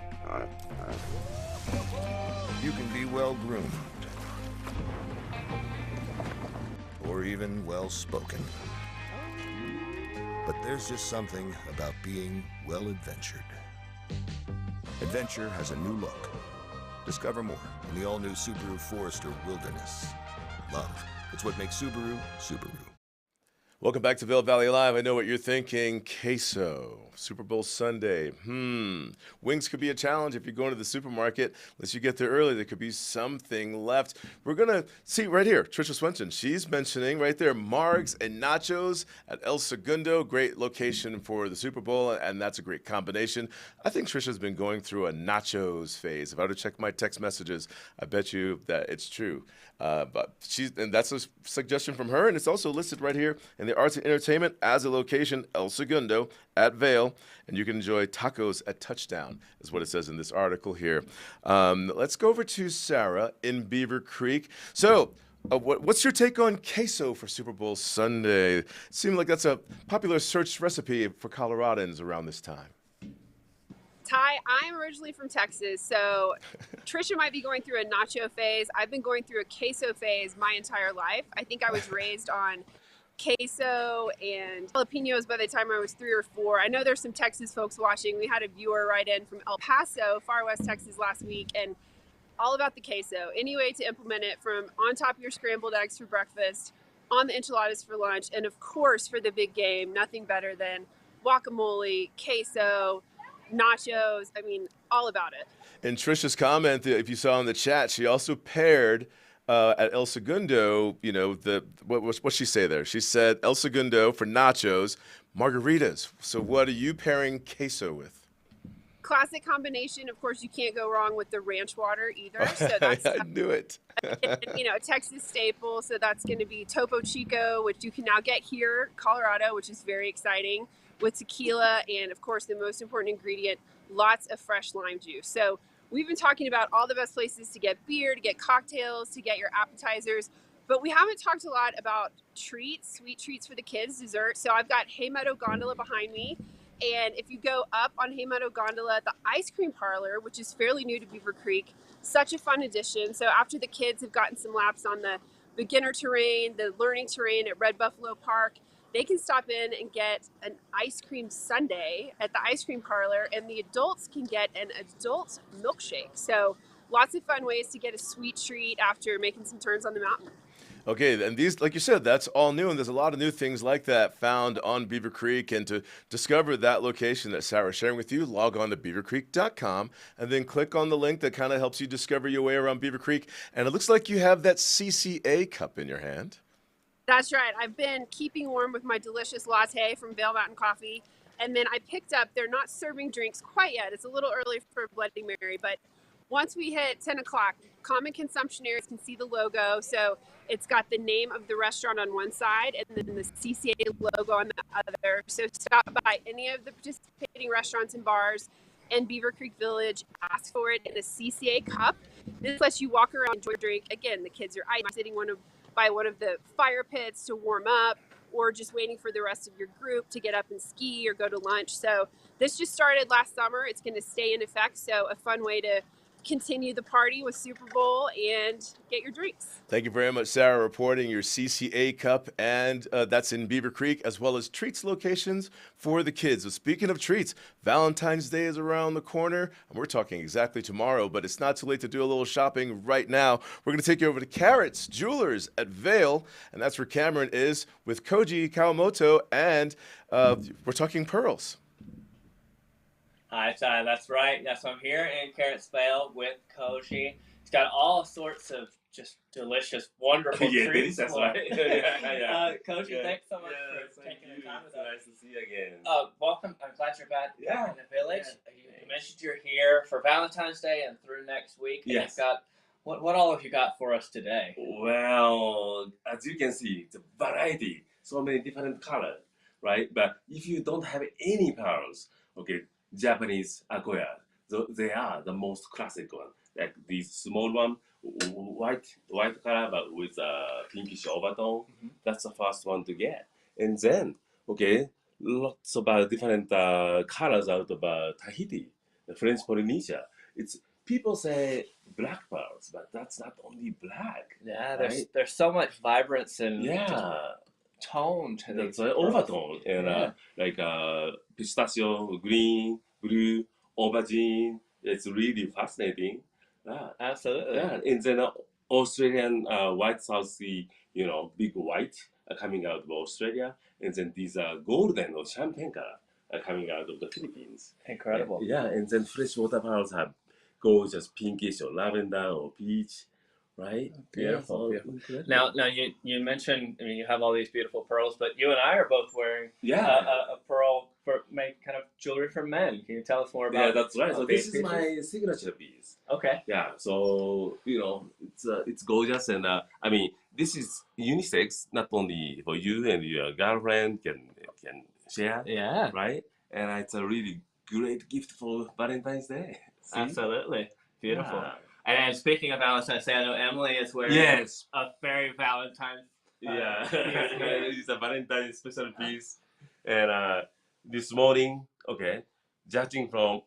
You can be well-groomed. Or even well-spoken. But there's just something about being well-adventured. Adventure has a new look. Discover more in the all-new Subaru Forester Wilderness. Love, it's what makes Subaru, Subaru. Welcome back to Vail Valley Live. I know what you're thinking. Queso. Super Bowl Sunday. Wings could be a challenge if you're going to the supermarket. Unless you get there early, there could be something left. We're going to see right here, Trisha Swenson. She's mentioning right there, Margs and Nachos at El Segundo. Great location for the Super Bowl, and that's a great combination. I think Trisha's been going through a nachos phase. If I were to check my text messages, I bet you that it's true. And that's a suggestion from her, and it's also listed right here in the Arts and Entertainment as a location, El Segundo at Vail, and you can enjoy tacos at Touchdown, is what it says in this article here. Let's go over to Sarah in Beaver Creek. So, what's your take on queso for Super Bowl Sunday? It seems like that's a popular search recipe for Coloradans around this time. Ty, I'm originally from Texas, so Trisha might be going through a nacho phase. I've been going through a queso phase my entire life. I think I was raised on queso and jalapenos by the time I was 3 or 4. I know there's some Texas folks watching. We had a viewer write in from El Paso, far west Texas last week, and all about the queso. Any way to implement it, from on top of your scrambled eggs for breakfast, on the enchiladas for lunch, and of course for the big game, nothing better than guacamole, queso, nachos. I mean, all about it. In Trisha's comment, if you saw in the chat, she also paired at El Segundo, you know, what'd she say there? She said El Segundo for nachos, margaritas. So what are you pairing queso with? Classic combination. Of course, you can't go wrong with the ranch water either. So that's I knew it. you know, a Texas staple. So that's going to be Topo Chico, which you can now get here in Colorado, which is very exciting, with tequila, and of course the most important ingredient, lots of fresh lime juice. So we've been talking about all the best places to get beer, to get cocktails, to get your appetizers, but we haven't talked a lot about treats, sweet treats for the kids, dessert. So I've got Hay Meadow Gondola behind me, and if you go up on Hay Meadow Gondola, the ice cream parlor, which is fairly new to Beaver Creek, such a fun addition. So after the kids have gotten some laps on the beginner terrain, the learning terrain at Red Buffalo Park, they can stop in and get an ice cream sundae at the ice cream parlor, and the adults can get an adult milkshake. So lots of fun ways to get a sweet treat after making some turns on the mountain. Okay, and these, like you said, that's all new, and there's a lot of new things like that found on Beaver Creek. And to discover that location that Sarah's sharing with you, log on to beavercreek.com and then click on the link that kind of helps you discover your way around Beaver Creek. And it looks like you have that CCA cup in your hand. That's right. I've been keeping warm with my delicious latte from Vail Mountain Coffee. And then I picked up, they're not serving drinks quite yet. It's a little early for Bloody Mary, but once we hit 10 o'clock, common consumption areas can see the logo. So it's got the name of the restaurant on one side and then the CCA logo on the other. So stop by any of the participating restaurants and bars in Beaver Creek Village, ask for it in a CCA cup. This lets you walk around and enjoy a drink. Again, the kids are sitting by one of the fire pits to warm up, or just waiting for the rest of your group to get up and ski or go to lunch. So this just started last summer. It's going to stay in effect. So a fun way to continue the party with Super Bowl and get your drinks. Thank you very much, Sarah, reporting your CCA Cup, and that's in Beaver Creek, as well as treats locations for the kids. So speaking of treats, Valentine's Day is around the corner, and we're talking exactly tomorrow, but it's not too late to do a little shopping right now. We're going to take you over to Carrots Jewelers at Vail, and that's where Cameron is with Koji Kawamoto, and we're talking pearls. Hi, Ty. That's right. Yes, I'm here in Carrots Vail with Koji. He's got all sorts of just delicious, wonderful treats. That's for right. Koji, thanks so much for taking the time with us. Nice to see you again. Welcome. I'm glad you're back in the village. Yeah. You mentioned you're here for Valentine's Day and through next week. And Yes. You've got, what all have you got for us today? Well, as you can see, the variety, so many different colors, right? But if you don't have any pearls, okay, Japanese akoya, they are the most classic one. Like this small one, white color, but with a pinkish overtone. That's the first one to get. And then, okay, lots of different colors out of Tahiti, the French Polynesia. It's people say black pearls, but that's not only black. Yeah, right? there's so much vibrance and tone to That's these overtone and like pistachio, green, blue, aubergine. It's really fascinating. Absolutely. Yeah, and then Australian white South Sea, big white coming out of Australia, and then these golden or champagne color coming out of the Philippines. Incredible. Yeah, and then freshwater pearls have gorgeous pinkish or lavender or peach, right? Beautiful, Yeah, beautiful. incredible. Now you mentioned, I mean, you have all these beautiful pearls, but you and I are both wearing a pearl made kind of jewelry for men. Can you tell us more about? Yeah, that's right. So this is these my signature piece. Okay. Yeah, so it's gorgeous, and I mean this is unisex, not only for you and your girlfriend can share. Yeah. Right, and it's a really great gift for Valentine's Day. See? Absolutely. Beautiful. Yeah. And speaking of Valentine's Day, I know Emily is wearing Yes. a very Valentine's Yeah, piece here. it's a Valentine's special piece, and this morning, okay, judging from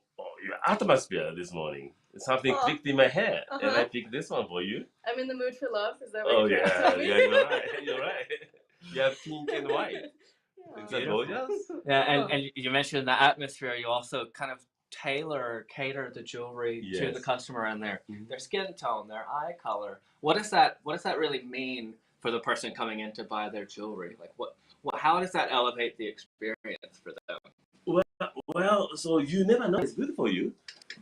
your atmosphere this morning, something clicked in my head, and I picked this one for you. I'm in the mood for love. Is that what Oh you're trying to yeah, tell me? yeah, you're right. You're right. Yeah, pink and white. Is that Beautiful. gorgeous? Yeah, and you mentioned the atmosphere. You also kind of cater the jewelry to the Yes. customer and their skin tone, their eye color. What does that really mean for the person coming in to buy their jewelry? Like how does that elevate the experience for them? Well, so you never know it's good for you.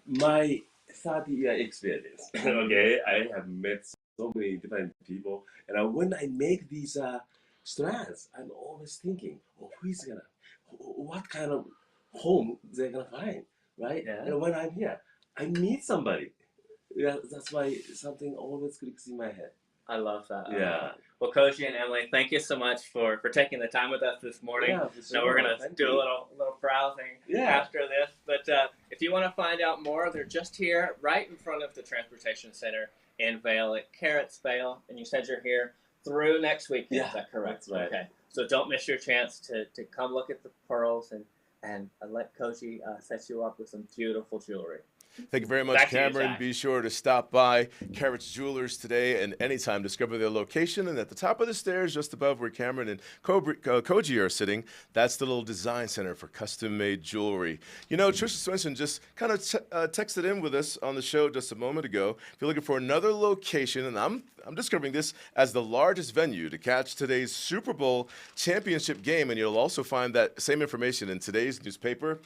My 30-year experience, okay, I have met so many different people, and when I make these strands, I'm always thinking, what kind of home they're gonna find, right? Yeah. And when I'm here, I meet somebody. Yeah, that's why something always clicks in my head. I love that. Yeah. Well, Koji and Emily, thank you so much for taking the time with us this morning. Yeah, for Now we're sure. gonna Thank do you. a little browsing Yeah. after this. But if you want to find out more, they're just here, right in front of the Transportation Center in Vail at Carrots Vail. And you said you're here through next weekend. Yeah, Is that correct? that's right. Okay. So don't miss your chance to come look at the pearls and let Koji set you up with some beautiful jewelry. Thank you very much, Back to you, Cameron. Ty. Be sure to stop by Carrots Jewelers today and anytime. Discover their location. And at the top of the stairs, just above where Cameron and Koji are sitting, that's the little design center for custom-made jewelry. You know, Trisha Swenson just kind of texted in with us on the show just a moment ago. If you're looking for another location, and I'm discovering this as the largest venue to catch today's Super Bowl championship game, and you'll also find that same information in today's newspaper.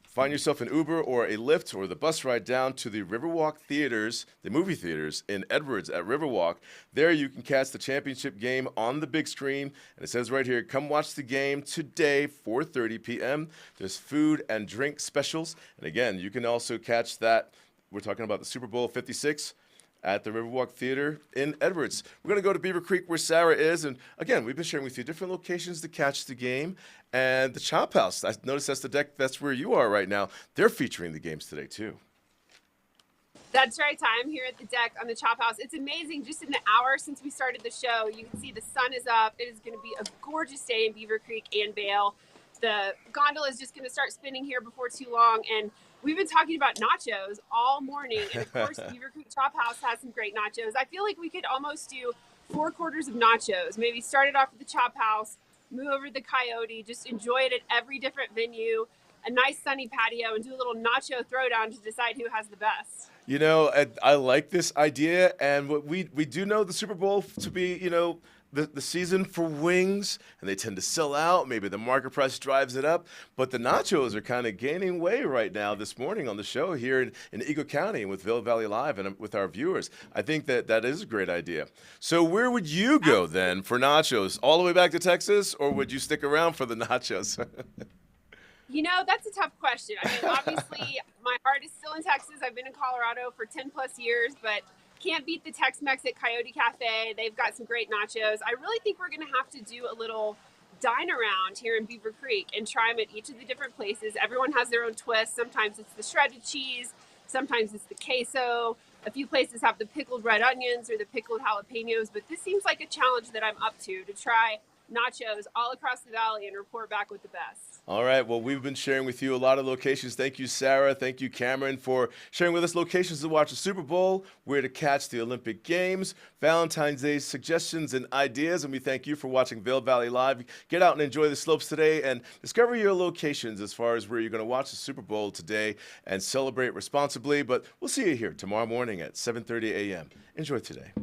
Find yourself an Uber or a Lyft or the bus ride down to the Riverwalk Theaters, the movie theaters in Edwards at Riverwalk. There you can catch the championship game on the big screen. And it says right here, come watch the game today, 4:30 p.m. There's food and drink specials. And again, you can also catch that. We're talking about the Super Bowl 56 at the Riverwalk Theater in Edwards. We're going to go to Beaver Creek where Sarah is. And again, we've been sharing with you different locations to catch the game. And the Chop House, I noticed that's the deck, that's where you are right now. They're featuring the games today, too. That's right, Ty. I'm here at the deck on the Chop House. It's amazing. Just in the hour since we started the show, you can see the sun is up. It is going to be a gorgeous day in Beaver Creek and Vail. The gondola is just going to start spinning here before too long. And we've been talking about nachos all morning. And of course, Beaver Creek Chop House has some great nachos. I feel like we could almost do 4 quarters of nachos. Maybe start it off at the Chop House, move over to the Coyote, just enjoy it at every different venue, a nice sunny patio, and do a little nacho throwdown to decide who has the best. You know, I like this idea, and what we do know the Super Bowl to be, you know, the season for wings, and they tend to sell out. Maybe the market price drives it up, but the nachos are kind of gaining way right now this morning on the show here in Eagle County and with Vail Valley Live and with our viewers. I think that is a great idea. So where would you go then for nachos? All the way back to Texas, or would you stick around for the nachos? You know, that's a tough question. I mean, obviously, my heart is still in Texas. I've been in Colorado for 10 plus years, but can't beat the Tex-Mex at Coyote Cafe. They've got some great nachos. I really think we're going to have to do a little dine around here in Beaver Creek and try them at each of the different places. Everyone has their own twist. Sometimes it's the shredded cheese. Sometimes it's the queso. A few places have the pickled red onions or the pickled jalapenos, but this seems like a challenge that I'm up to try nachos all across the valley and report back with the best. All right. Well, we've been sharing with you a lot of locations. Thank you, Sarah. Thank you, Cameron, for sharing with us locations to watch the Super Bowl, where to catch the Olympic Games, Valentine's Day suggestions and ideas. And we thank you for watching Vail Valley Live. Get out and enjoy the slopes today and discover your locations as far as where you're going to watch the Super Bowl today and celebrate responsibly. But we'll see you here tomorrow morning at 7:30 a.m. Enjoy today.